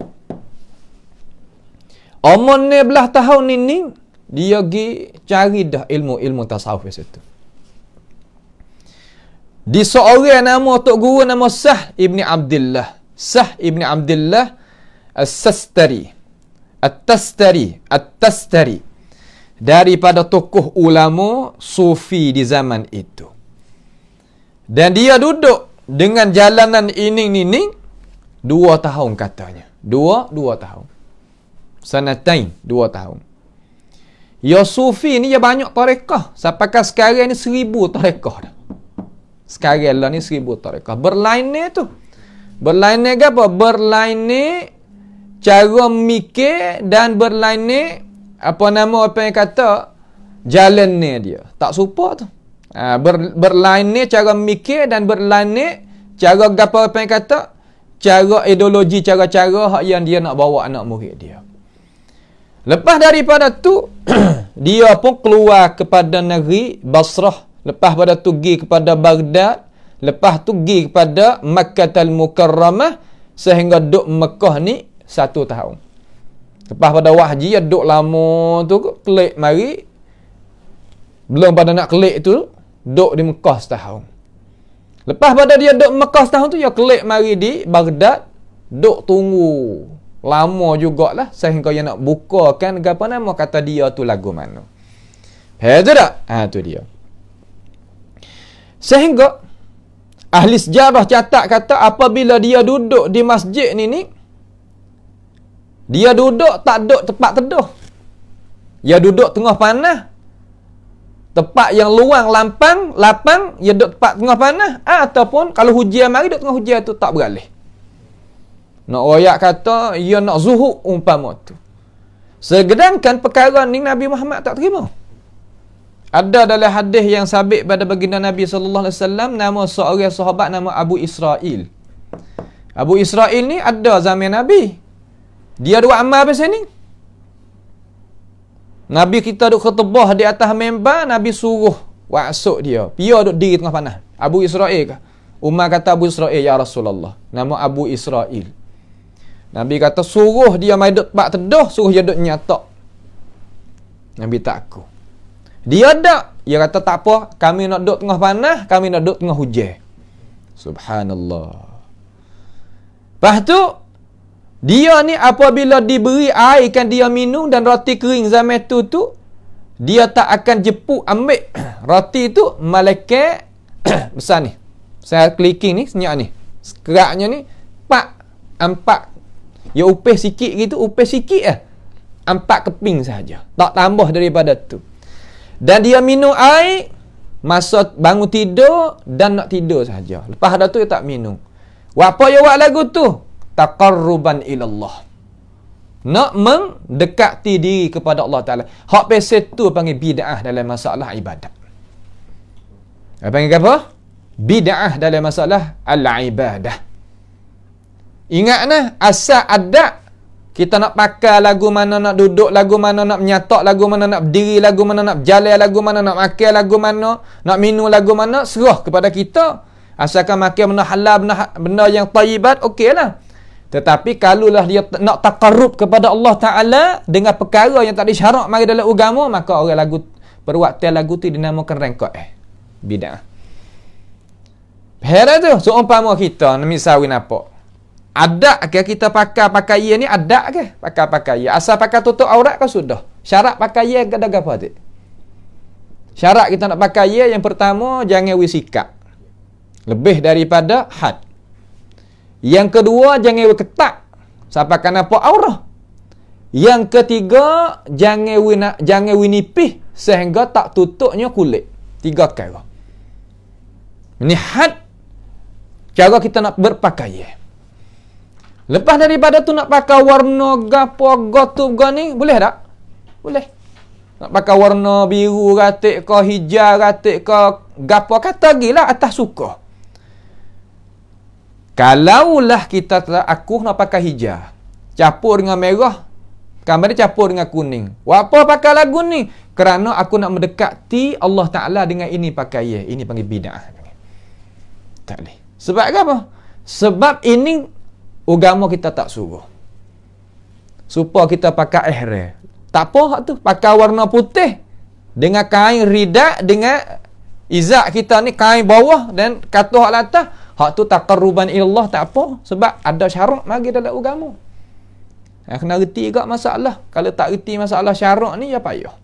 Umur 16 tahun ni dia pergi cari dah ilmu tasawuf situ. Di seorang nama tok guru nama Sah ibni Abdullah. Sah ibni Abdullah As-Sastari. At-Tastari. Daripada tokoh ulama sufi di zaman itu. Dan dia duduk dengan jalanan ini 2 tahun katanya. 2 tahun. Sanatain 2 tahun. Ya sufi ni ya banyak tarekah. Sampai sekarang ni 1000 tarekah dah. Sekarang lah ni 1000 tarekah. Berlainan tu. Berlainan ke apa? Berlainan cara mikir dan berlainan apa yang kata jalan ni dia. Tak serupa tu. Berlainan cara mikir dan berlainan cara apa yang kata cara ideologi, cara-cara yang dia nak bawa anak murid dia. Lepas daripada tu dia pun keluar kepada negeri Basrah. Lepas pada tu pergi kepada Baghdad. Lepas tu pergi kepada Makkatul Mukarramah. Sehingga duduk Mekah ni 1 tahun. Lepas pada wahji, duduk lama tu, kelik mari. Belum pada nak kelik tu, duduk di Mekah setahun. Lepas pada dia duduk Mekah setahun tu, dia kelik mari di Baghdad. Duduk tunggu. Lama jugalah. Sehingga dia nak bukakan kata dia tu lagu mana. Betul tak? Tu dia. Sehingga ahli sejarah catat kata apabila dia duduk di masjid ni dia duduk tak duduk tempat teduh. Dia duduk tengah panas. Tempat yang luang lapang, dia duduk tempat tengah panas, ataupun kalau hujan mari duduk tengah hujan tu tak beralih. Nak royak kata ia nak zuhud umpama tu. Sedangkan perkara ni Nabi Muhammad tak terima. Ada dalam hadis yang sabit pada baginda Nabi sallallahu alaihi wasallam nama seorang sahabat nama Abu Israil. Abu Israil ni ada zaman Nabi. Dia duk amal pasal ni. Nabi kita duk khutbah di atas mimbar, Nabi suruh wasuk dia. Dia duk diri tengah panas. Abu Israil kah? Umar kata Abu Israil, ya Rasulullah. Nama Abu Israil. Nabi kata suruh dia mai duk tempat teduh, suruh dia duk nyatak. Nabi takut. Dia tak. Dia kata tak apa. Kami nak duduk tengah panas. Kami nak duduk tengah hujan. Subhanallah. Lepas tu. Dia ni apabila diberi air kan dia minum. Dan roti kering zaman tu. Dia tak akan jepuk ambil roti tu. Malaikat besar ni. Saya clicking ni, senyap ni. Keraknya ni, 4. Ya upih sikit gitu, upih sikit lah. 4 keping sahaja. Tak tambah daripada tu. Dan dia minum air masa bangun tidur dan nak tidur sahaja. Lepas dah tu dia tak minum. Apa dia buat lagu tu? Taqarruban ilallah. Nak mendekati diri kepada Allah Ta'ala. Hak pasal tu panggil bid'ah dalam masalah ibadat. Panggil apa? Bid'ah dalam masalah al-ibadah. Ingat nah, asal adat kita nak pakai lagu mana, nak duduk lagu mana, nak menyatak lagu mana, nak berdiri lagu mana, nak berjalan lagu mana, nak makan lagu mana, nak minum lagu mana, serah kepada kita. Asalkan makan benda halal, benda yang tayyibat, okeylah. Tetapi kalaulah dia nak taqarrub kepada Allah Ta'ala dengan perkara yang tak disyarak mari dalam agama, maka orang lagu perbuatan lagu tu dinamakan rengkok bid'ah. Heran tu, seumpama kita misalnya apa? Adat ke kita pakai pakaian ni, adat ke pakai pakaian? Asal pakai tutup aurat kan sudah. Syarat pakaian ke dah apa tu? Syarat kita nak pakaian yang pertama, jangan wisikap lebih daripada had. Yang kedua, jangan ketat sampai kan apa aurah. Yang ketiga, jangan winipih sehingga tak tutupnya kulit. 3 perkara. Ini had cara kita nak berpakaian. Lepas daripada tu nak pakai warna gapo gotu ni, boleh tak? Boleh. Nak pakai warna biru ratik ke hijau ratik ke gapo, kata gilah atas suka. Kalaulah kita aku nak pakai hijau, campur dengan merah, gambar dia campur dengan kuning. Apa pakai lagu ni? Kerana aku nak mendekati Allah Ta'ala dengan ini pakaian. Ini panggil bid'ah. Tak boleh. Sebab apa? Sebab ini agama kita tak suruh. Supaya kita pakai ihram. Tak apa hak tu. Pakai warna putih dengan kain ridak, dengan izak kita ni kain bawah dan katuh hak atas. Hak tu taqarruban ilallah, tak apa. Sebab ada syarak bagi dalam agama. Kena reti juga masalah. Kalau tak reti masalah syarak ni, ya payah.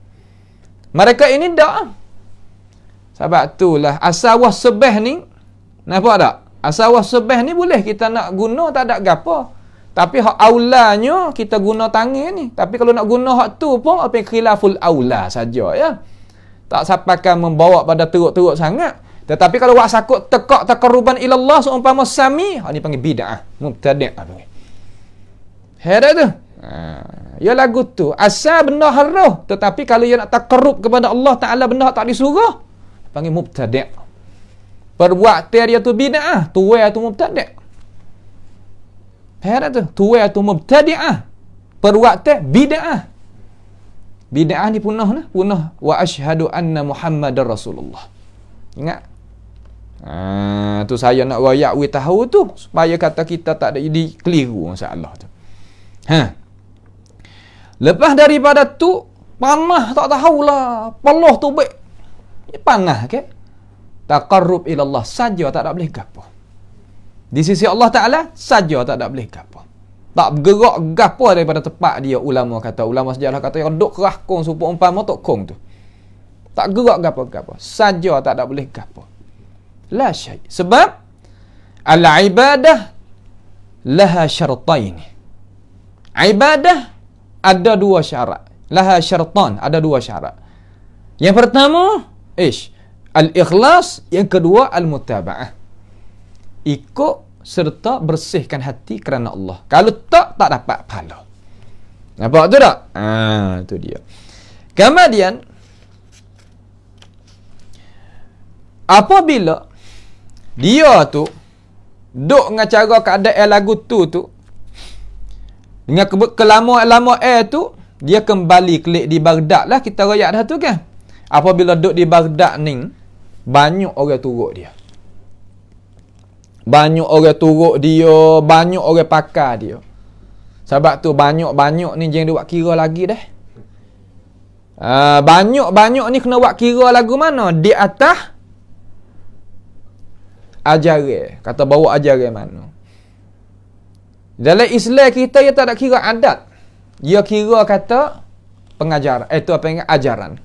Mereka ini tak. Sebab itulah asal wasbah ni, nampak tak? Asal wasbah ni boleh kita nak guna, tak ada gapo. Tapi hak aulanya kita guna tangan ni. Tapi kalau nak guna hak tu pun apa yang khilaful aula saja ya. Tak sampaikan membawa pada teruk-teruk sangat. Tetapi kalau wak sakut tekak taqarruban ilallah seumpama sami, hak ni panggil bid'ah, mubtadi'. Heran tu. Ya lagu tu asal benda haram, tetapi kalau dia nak taqarrub kepada Allah Ta'ala benda tak disuruh, panggil mubtadi'. Perbuatan dia tu bid'ah, tuai tu mubtadi'. Heran tu, tuai tu mubtadi'ah. Perbuatan bid'ah. Bid'ah ni punah lah, punah wa asyhadu anna Muhammadar Rasulullah. Ingat? Tu saya nak royak we tahu tu supaya kata kita tak ada jadi keliru masalah tu. Lepas daripada tu panah tak tahulah, peluh tu baik. Panah ke? Taqarrub ila Allah saja tak ada boleh gapo. Di sisi Allah Ta'ala saja tak ada boleh gapo. Tak bergerak gapo daripada tempat dia. Ulama kata, ulama sejarah kata yang duk kerah kong supaya umpama tok kong tu. Tak gerak gapo-gapo. Saja tak ada boleh gapo. La syai. Sebab al-ibadah laha syartain. Ibadah ada 2 syarat. Laha syartan, ada 2 syarat. Yang pertama, al-ikhlas, yang kedua al-mutaba'ah. Ikut serta bersihkan hati kerana Allah. Kalau tak dapat pahala. Nampak tu tak? Tu dia. Kemudian apabila dia tu duk dengan cara keadaan lagu tu dengan kelama tu, dia kembali klik di Baghdad lah, kita royak dah tu kan. Apabila duk di Baghdad ni, banyak orang turut dia. Banyak orang turut dia, banyak orang pakar dia. Sebab tu banyak-banyak ni jangan dia buat kira lagi dah. Banyak-banyak ni kena buat kira lagu mana? Di atas ajaran. Kata bawa ajaran mana. Dalam Islam kita, dia tak ada kira adat. Dia kira kata pengajaran. Itu apa yang ajaran.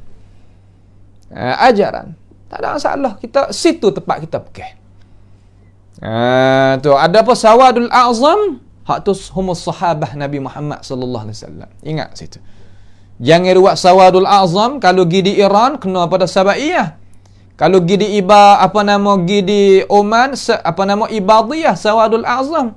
Ajaran. Tak ada masalah. Kita situ tempat kita pergi. Tu ada apa sawadul a'zam? Hak tu humus sahabah Nabi Muhammad sallallahu alaihi wasallam. Ingat situ. Jangan ruat sawadul a'zam kalau pergi di Iran kena pada Sabaiyah. Kalau pergi di pergi di Oman Ibadiyah sawadul a'zam.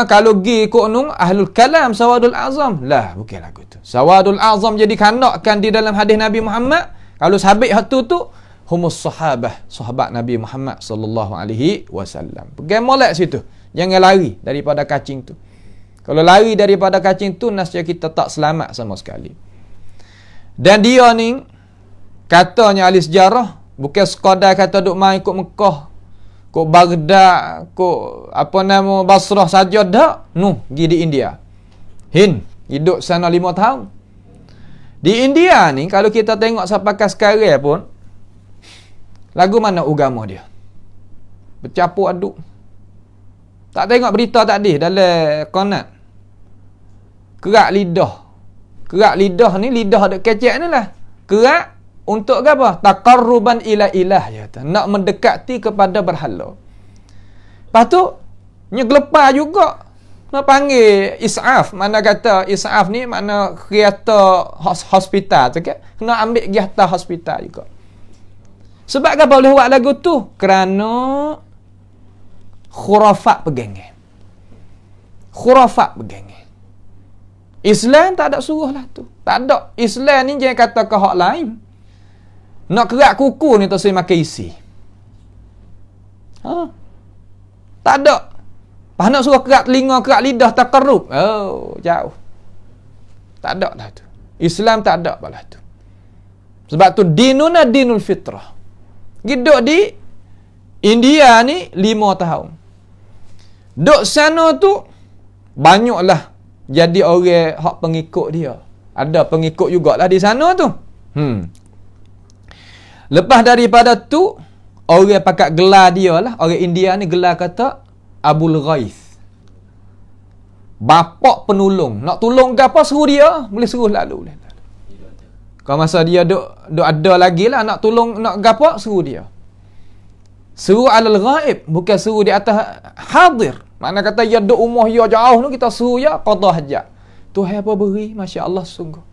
Kalau pergi Ku'nung Ahlul Kalam sawadul a'zam. Lah, bukan lagu tu. Sawadul a'zam jadi kanakkan di dalam hadis Nabi Muhammad. Kalau sahabat hak tu humus sahabah, sahabat Nabi Muhammad sallallahu alaihi wasallam. Pergi molek situ. Jangan lari daripada kacing tu. Kalau lari daripada kacing tu, nasya kita tak selamat sama sekali. Dan dia ni, katanya ahli sejarah, bukan sekadar kata duk main ikut Mekah, ikut Baghdad, ikut Basrah saja dak. Pergi di India. Hind, hidup sana 5 tahun. Di India ni, kalau kita tengok sampai sekarang pun, lagu mana agama dia? Bercampur aduk. Tak tengok berita tadi dalam konat. Kerak lidah. Kerak lidah ni, lidah duk kecek ni lah. Kerak untuk apa? Taqarruban ila ilah. Nak mendekati kepada berhala. Lepas tu, nyegelepar juga. Nak panggil is'af. Mana kata is'af ni, mana kereta hospital tu kan? Kena ambil kereta hospital juga. Sebab apa boleh buat lagu tu? Kerana khurafat pegangan. Khurafat pegangan. Islam tak ada suruh lah tu. Tak ada. Islam ni jangan kata ke hak lain. Nak kerak kuku ni tak saya makan isi. Tak ada. Pas nak suruh kerak telinga, kerak lidah, takarrub. Oh, jauh. Tak ada lah tu. Islam tak ada lah tu. Sebab tu dinuna dinul fitrah. Duduk di India ni 5 tahun. Duk sana tu banyaklah jadi orang hak pengikut dia. Ada pengikut jugalah di sana tu. Lepas daripada tu, orang pakat gelar dia lah. Orang India ni gelar kata Abul Ghaith. Bapak penolong. Nak tolong ke apa, suruh dia. Boleh suruh lalu. Kalau masa dia duk ada lagi lah nak tolong, nak apa, suruh dia. Suruh alal ghaib. Bukan suruh di atas hadir. Mana kata ya duk umur ya jauh tu, kita suruh ya qada hajat. Tuhan apa beri, Masya Allah sungguh.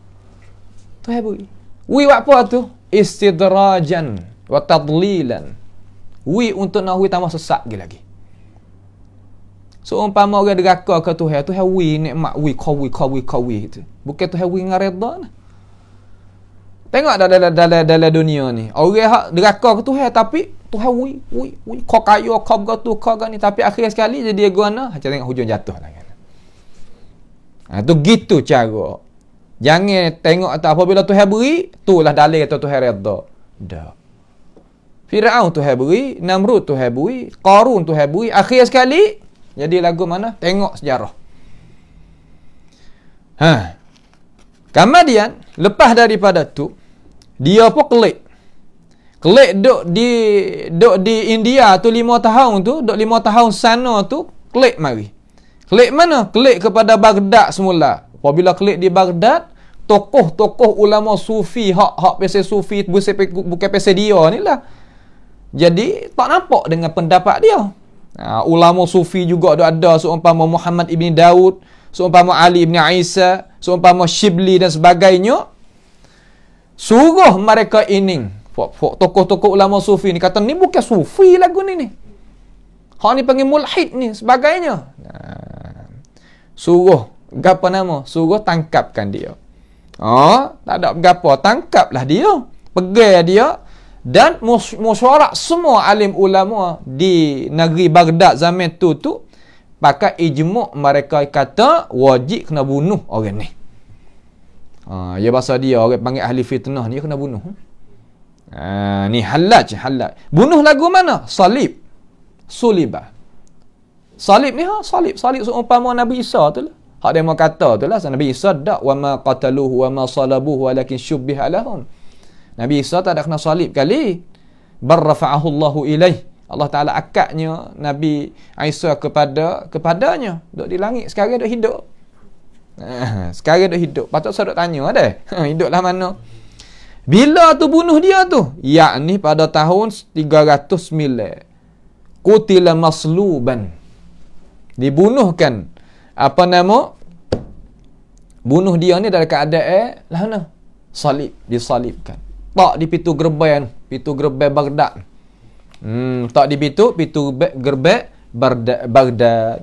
Tuhan beri. Wi buat apa tu? Istidrajan wa tadlilan. Wi untuk nak wi tambah sesat lagi. So umpama orang deraka ke Tuhan, Tuhan wi nikmat wi kawi gitu. Bukan Tuhan wi dengan redha nah. Tengok dalam dunia ni. Orang hak deraka ke Tuhan tapi Tuhan wi kau kaya kau begitu kau ni, tapi akhir sekali jadi guna macam tengok hujung jatuh lah kan. Tu gitu cara. Jangan tengok apabila Tuhan beri, itulah dalil kata Tuhan redha. Dak. Firaun Tuhan beri, Namrud Tuhan beri, Qarun Tuhan beri, akhir sekali jadi lagu mana? Tengok sejarah. Kemudian lepas daripada tu dia pun kelik duk di India tu 5 tahun tu, duk 5 tahun sana tu kelik mari. Kelik mana? Kelik kepada Baghdad semula. Apabila kelik di Baghdad, tokoh-tokoh ulama sufi hak pasal sufi bukan pasal dia ni lah. Jadi tak nampak dengan pendapat dia. Ulama sufi juga ada seumpama Muhammad ibn Daud, seumpama Ali ibn Isa, seumpama Shibli dan sebagainya. Suruh mereka ini, tokoh-tokoh ulama sufi ni kata ni bukan sufi lagu ni. Hak ni panggil mulhid ni sebagainya. Suruh gapo nama? Suruh tangkapkan dia. Tak ada gapo, tangkaplah dia. Pegai dia dan musyawarah semua alim ulama di negeri Baghdad zaman tu pakai ijma' mereka kata wajib kena bunuh orang ni. Ya bahasa dia orang panggil ahli fitnah ni kena bunuh. Ni halaj. Bunuh lagu mana? Salib. Sulibah. Salib ni salib seumpama Nabi Isa tu lah. Hak dia mau kata tu lah Nabi Isa dak wa ma qataluhu wa ma salabuhu walakin syubbiha lahum. Nabi Isa tak ada kena salib kali. Bar rafa'ahu Allahu ilaih. Allah Taala akadnya Nabi Isa kepadanya. Duk di langit, sekarang duk hidup. Sekarang duk hidup. Patut saya duk tanya dah. Hiduplah mana? Bila tu bunuh dia tu? Yakni pada tahun 309. Qutila masluban. Dibunuhkan. Apa nama? Bunuh dia ni dalam keadaan lah salib, disalibkan. Tak di pintu gerbang Baghdad. Tak di pintu gerbang Baghdad.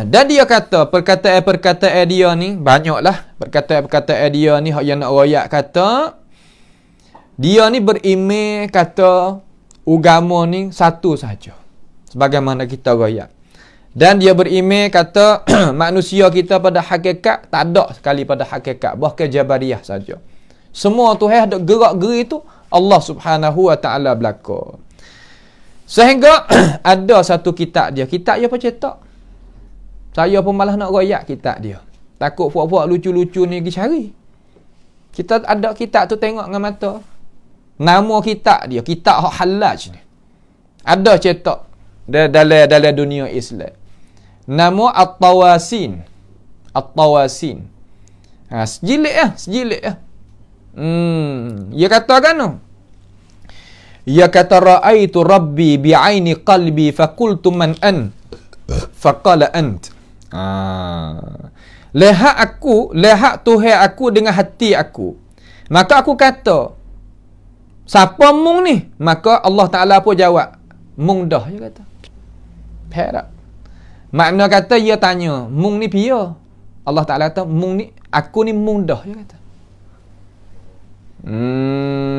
Dan dia kata perkataan dia ni banyaklah perkataan dia ni hak yang nak royak kata dia ni berimej kata agama ni satu saja sebagaimana kita royak. Dan dia berimej kata manusia kita pada hakikat tak ada sekali pada hakikat, bahkan Jabariyah saja. Semua Tuhan ada gerak-geri tu Allah Subhanahu wa taala belaka. Sehingga ada satu kitab dia apa cetak? Saya pun malah nak royak kitab dia. Takut puak-puak lucu-lucu ni pergi cari. Kita ada kitab tu tengok dengan mata. Nama kitab dia, kitab hak Hallaj ni. Ada cetak dalam dunia Islam. Nama At-Tawasin. At-Tawasin. Sejilid lah. Dia kata kan tu? Dia kata ra'aitu rabbi bi'aini qalbi faqultu man an faqala ant. Lihat Tuhan aku dengan hati aku. Maka aku kata, siapa mung ni? Maka Allah Ta'ala pun jawab, mung dah, dia kata. Perak. Makna kata, dia tanya, mung ni pia? Allah Ta'ala kata, mung ni, aku ni mung dah, dia kata.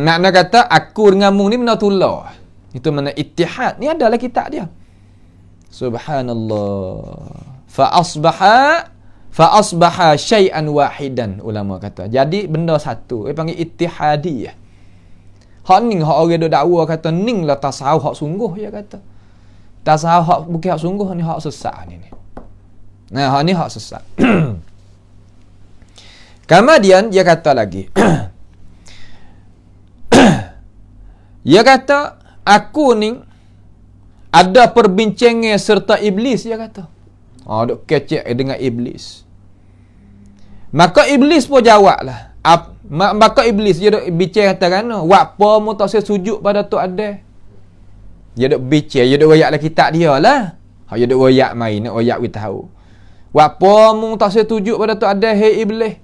Makna kata, aku dengan mung ni benda tulah. Itu makna ittihad. Ni adalah kitab dia. Subhanallah. Fa asbaha syai'an wahidan, ulama kata. Jadi benda satu. Dia panggil ittihadiyah. Hak ning hak orang dok dakwa kata ning lah tasawuf hak sungguh, dia kata. Tasawuf hak bukan hak sungguh ni, hak sesat ni. Nah, hak ni hak sesat. Kemudian dia kata lagi. Dia kata aku ni ada perbincangan serta iblis, dia kata. Duk kecek dengan iblis. Maka iblis pun jawablah. Maka iblis dia duk bincang katakan, "Apa mu tak saya sujud pada tu ada?" Dia duk bincang, dia duk royak kitab dia lah. Dia duk royak main, nak royak kita tahu. "Apa mu tak saya sujud pada tu ada, hei iblis?"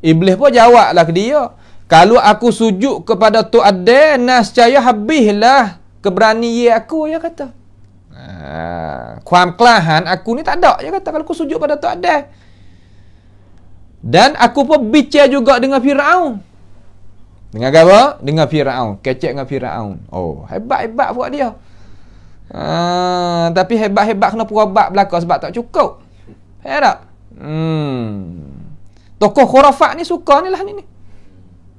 Iblis pun jawablah ke dia, "Kalau aku sujud kepada tu ada, nascaya habislah keberanian aku," dia kata. Kuam kelahan aku ni tak ada, dia kata, kalau aku sujud pada tu ada. Dan aku pun bicara juga dengan Firaun. Dengan apa? Dengan Firaun. Kecek dengan Firaun. Oh, hebat-hebat buat dia. Tapi hebat-hebat kena perabat belakang sebab tak cukup. Faham tak? Tokoh khurafat ni suka ni lah ni.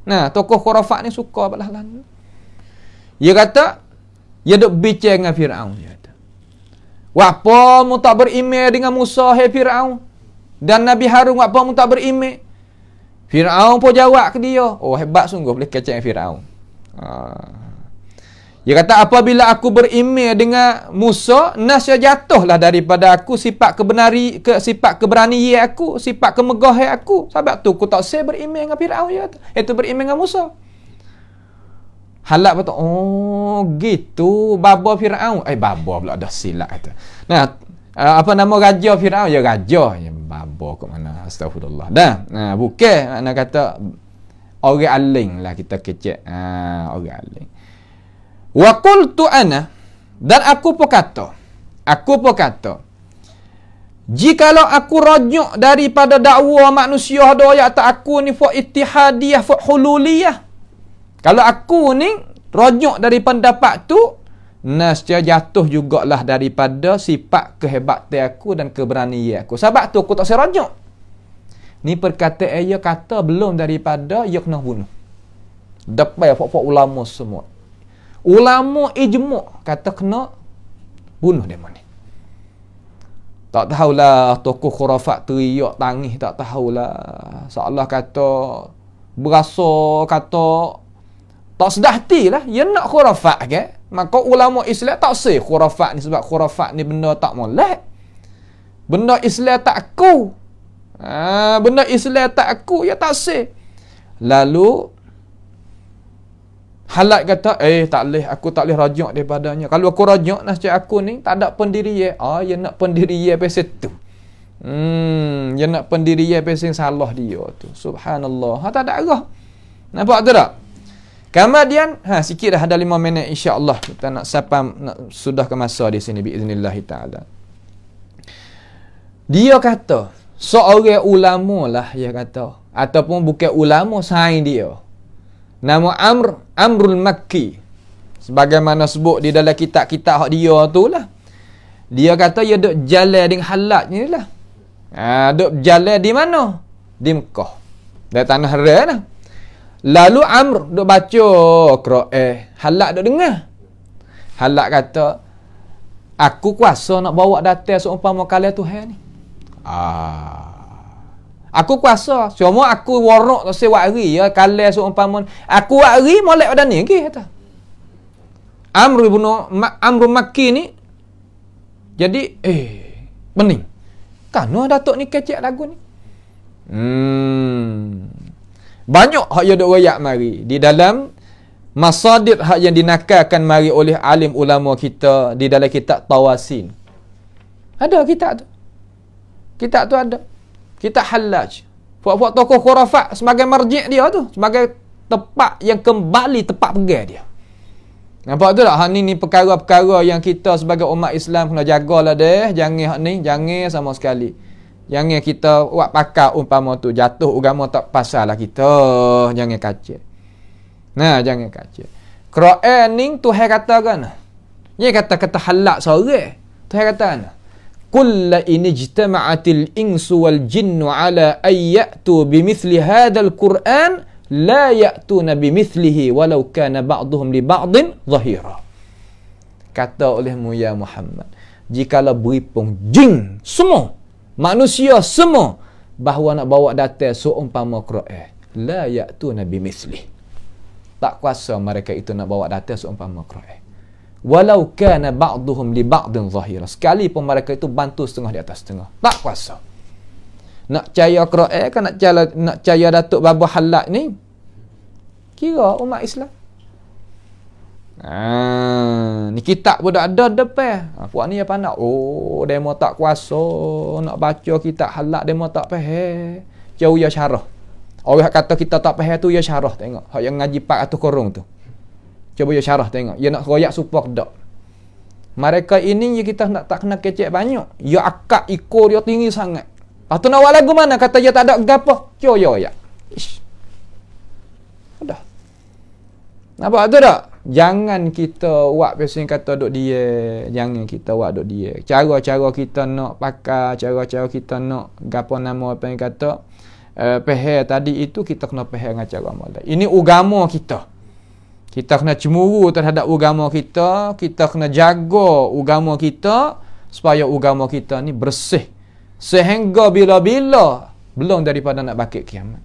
Nah, tokoh khurafat ni suka belah lah ni. Dia kata, dia duk bicara dengan Firaun, dia kata. Apa mu tak berimej dengan Musa, hai Firaun? Dan Nabi Harun, apa mu tak berimej? Firaun pun jawab ke dia. Oh, hebat sungguh boleh kecek dengan Firaun. Dia kata, apabila aku berimej dengan Musa, nasya jatuhlah daripada aku sifat keberanian aku, sifat kemegahan aku. Sebab tu aku tak saya berimej dengan Firaun, dia kata. Itu berimej dengan Musa. Halak betul. Oh, gitu. Baba Firaun. Baba pula dah silap kata. Nah, apa nama raja Firaun? Ya raja. Ya baba kat mana? Astagfirullah. Dah. Bukan makna kata orang aling lah kita kecek. Orang aling. Wa qultu ana, dan aku pun kata. Jikalau aku rujuk daripada dakwa manusia doyak tak aku ni fa ittihadiyah fa hululiyah. Kalau aku ni rujuk dari pendapat tu, nascaya jatuh jugalah daripada sifat kehebatan aku dan keberanian aku. Sebab tu aku tak saya rujuk. Ni perkataan ia kata belum daripada ia kena bunuh. Depan pokok ulama semua. Ulama ijma' kata kena bunuh dia ni. Tak tahulah tokoh khurafat teriak tangis, tak tahulah. Seolah kata berasa kata tak sedar hati lah. Dia nak khurafat ke? Maka ulama Islam tak sih khurafat ni. Sebab khurafat ni benda tak molek. Benda Islam tak aku. Benda Islam tak aku. Ya tak sih. Lalu Halat kata, tak boleh, aku tak boleh rajak daripadanya. Kalau aku rajak nasihat aku ni, tak ada pendirian. Dia nak pendirian pasal tu. Dia nak pendirian pasal salah dia tu. Subhanallah. Tak ada arah. Nampak tu tak? Kemudian, sikit dah ada 5 minit insya-Allah. Kita nak sudah ke masa di sini biiznillah taala. Dia kata, seorang ulama lah dia kata, ataupun bukan ulama saing dia. Nama Amrul Makki. Sebagaimana sebut di dalam kitab-kitab hak dia tu lah. Dia kata dia duk jalan dengan Halat ni lah. Duk jalan di mana? Di Mekah. Dari tanah haram lah. Lalu Amr duk baca Quran. Halat duk dengar. Halat kata, aku kuasa nak bawa datang seumpama kalian Tuhan ni. Aku kuasa. Cuma aku warak tak sewak hari ya. Kalian seumpama. Aku hari molek pada ni. Kata. Amr Makki ni. Jadi, bening. Kan Datuk ni kecek lagu ni. Banyak hak yang duk wayak mari. Di dalam masadir hak yang dinakalkan mari oleh alim ulama kita. Di dalam kitab Tawasin. Ada kitab tu. Kitab tu ada. Kitab Hallaj. Puak-puak tokoh khurafat sebagai marji' dia tu. Sebagai tempat yang kembali tempat pegang dia. Nampak tu tak? Ni perkara-perkara yang kita sebagai umat Islam kena jagalah deh. Jangan jangan sama sekali. Jangan kita buat pakar umpama tu. Jatuh agama tak pasal lah kita. Jangan kacau. Jangan kacau. Quran ni Tuhan katakan. Dia kata-kata halak sore. Tuhan katakan. Kulla in ijtama'atil insu wal jinnu ala ayyatu bimithli hadzal Qur'an la ya'tuna bimithlihi walau kana ba'dhum li ba'din zahira. Kata olehmu ya Muhammad, jikalau beripung jin semua, manusia semua bahawa nak bawa datang seumpama Quran, la ya'tuna bimithlihi. Tak kuasa mereka itu nak bawa datang seumpama Quran. Walau kana ba'duhum li ba'din zahira. Sekalipun mereka itu bantu setengah di atas setengah. Tak kuasa. Nak percaya Quran kan nak percaya Datuk Baba Halat ni? Kira umat Islam. Ni kitab pun dah ada depan. Puak ni apa nak? Demo tak kuasa nak baca kitab Halat, demo tak faham. Jauh ya syarah. Orang kata kita tak faham tu ya syarah, tengok. Hak yang ngaji 400 korong tu. Cuba ya syarah tengok. Dia nak royak support tak. Mereka ini ya kita nak tak kena kecek banyak. Ya akak ikut dia tinggi sangat. Lepas tu nak buat lagu mana? Kata dia tak ada gapo. Cuba ya royak. Sudah. Nampak tu tak? Jangan kita buat pesan kata duk dia. Jangan kita buat duk dia. Cara-cara kita nak pakai. Cara-cara kita nak gapo nama apa yang kata. Pehel tadi itu kita kena pehel dengan cara malam. Ini agama kita. Kita kena cemburu terhadap agama kita. Kita kena jaga agama kita. Supaya agama kita ni bersih. Sehingga bila-bila. Belum daripada nak bangkit kiamat.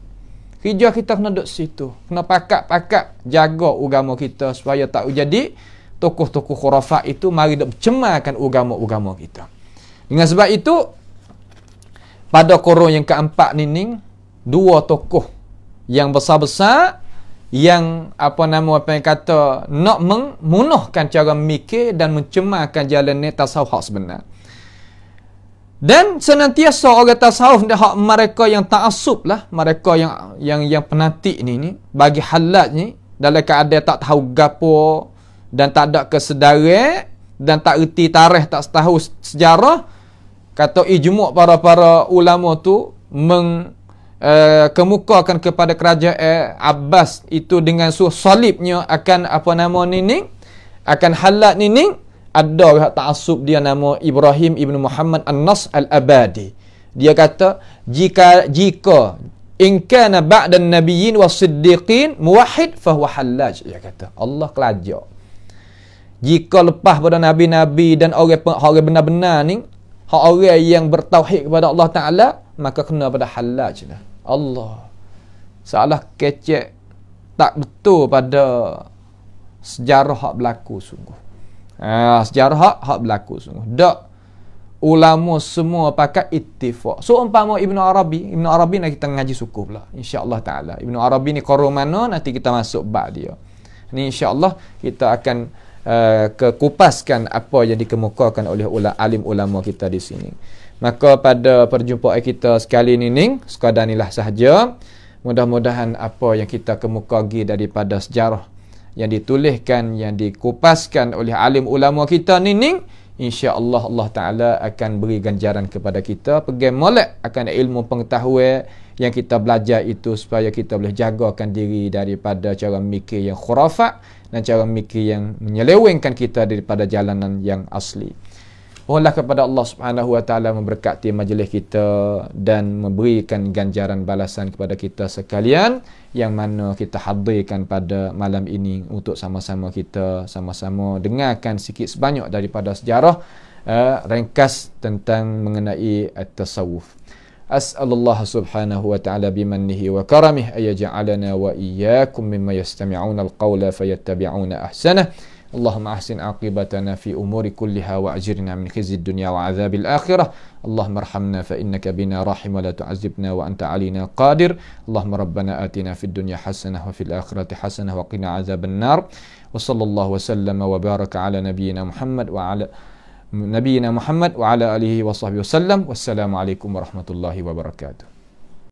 Kerja kita kena duduk situ. Kena pakat-pakat jaga agama kita. Supaya tak jadi tokoh-tokoh khurafat itu mari duk cemarkan agama-agama kita. Dengan sebab itu, pada korong yang keempat ni, dua tokoh yang besar-besar yang apa yang kata nak memunahkan cara mikir dan mencemarkan jalan ni tasawuf hak sebenar. Dan senantiasa orang tasawuf hak mereka yang ta'assub lah, mereka yang penatik ni bagi Halat ni dalam keadaan tak tahu gapo dan tak ada kesedaran dan tak erti tarikh, tak tahu sejarah, kata ijmu' para ulama tu kemukakan kepada kerajaan Abbas itu dengan salibnya akan akan Halat ni ada pihak ta'assub dia nama Ibrahim ibn Muhammad An-Nas Al-Abadi. Dia kata jika in kana ba'da an-nabiyyin was-siddiqin muwahhid fa huwa Hallaj. Dia kata Allah kelajak. Jika lepas pada nabi-nabi dan orang benar-benar ni, orang yang bertauhid kepada Allah Ta'ala, maka kena pada Hallaj lah. Allah. Salah kecek tak betul pada sejarah hak berlaku sungguh. Sejarah hak berlaku sungguh. Tak. ulama semua pakai ittifaq. So umpama Ibnu Arabi nak kita ngaji suku pula insya-Allah taala. Ibnu Arabi ni qara'u mana nanti kita masuk bab dia. Ni insya-Allah kita akan kekupaskan apa yang dikemukakan oleh alim ulama kita di sini. Maka pada perjumpaan kita sekali ni sekadar inilah sahaja. Mudah-mudahan apa yang kita kemukakan daripada sejarah yang dituliskan, yang dikupaskan oleh alim ulama kita ni insya-Allah Allah Taala akan beri ganjaran kepada kita, pergi molek akan ilmu pengetahuan yang kita belajar itu supaya kita boleh jagakan diri daripada cara mikir yang khurafat dan cara mikir yang menyelewengkan kita daripada jalanan yang asli. Mohonlah kepada Allah Subhanahu wa taala memberkati majlis kita dan memberikan ganjaran balasan kepada kita sekalian yang mana kita hadirkan pada malam ini untuk sama-sama kita sama-sama dengarkan sikit sebanyak daripada sejarah ringkas tentang mengenai at-tasawuf. As'alullah subhanahu wa ta'ala bimannihi wa karamih ayaj'alana wa iyyakum mimma yastami'una al-qawla fayattabi'una ahsanah. اللهم أحسن عاقبتنا في أمور كلها وأجرنا من خزي الدنيا وعذاب الآخرة. اللهم ارحمنا فإنك بنا راحم ولا تعذبنا وأنت علينا قادر. اللهم ربنا آتنا في الدنيا حسنة وفي الآخرة حسنة وقنا عذاب النار. وصلى الله وسلم وبارك على نبينا محمد وعلى آله وصحبه وسلم. والسلام عليكم ورحمة الله وبركاته.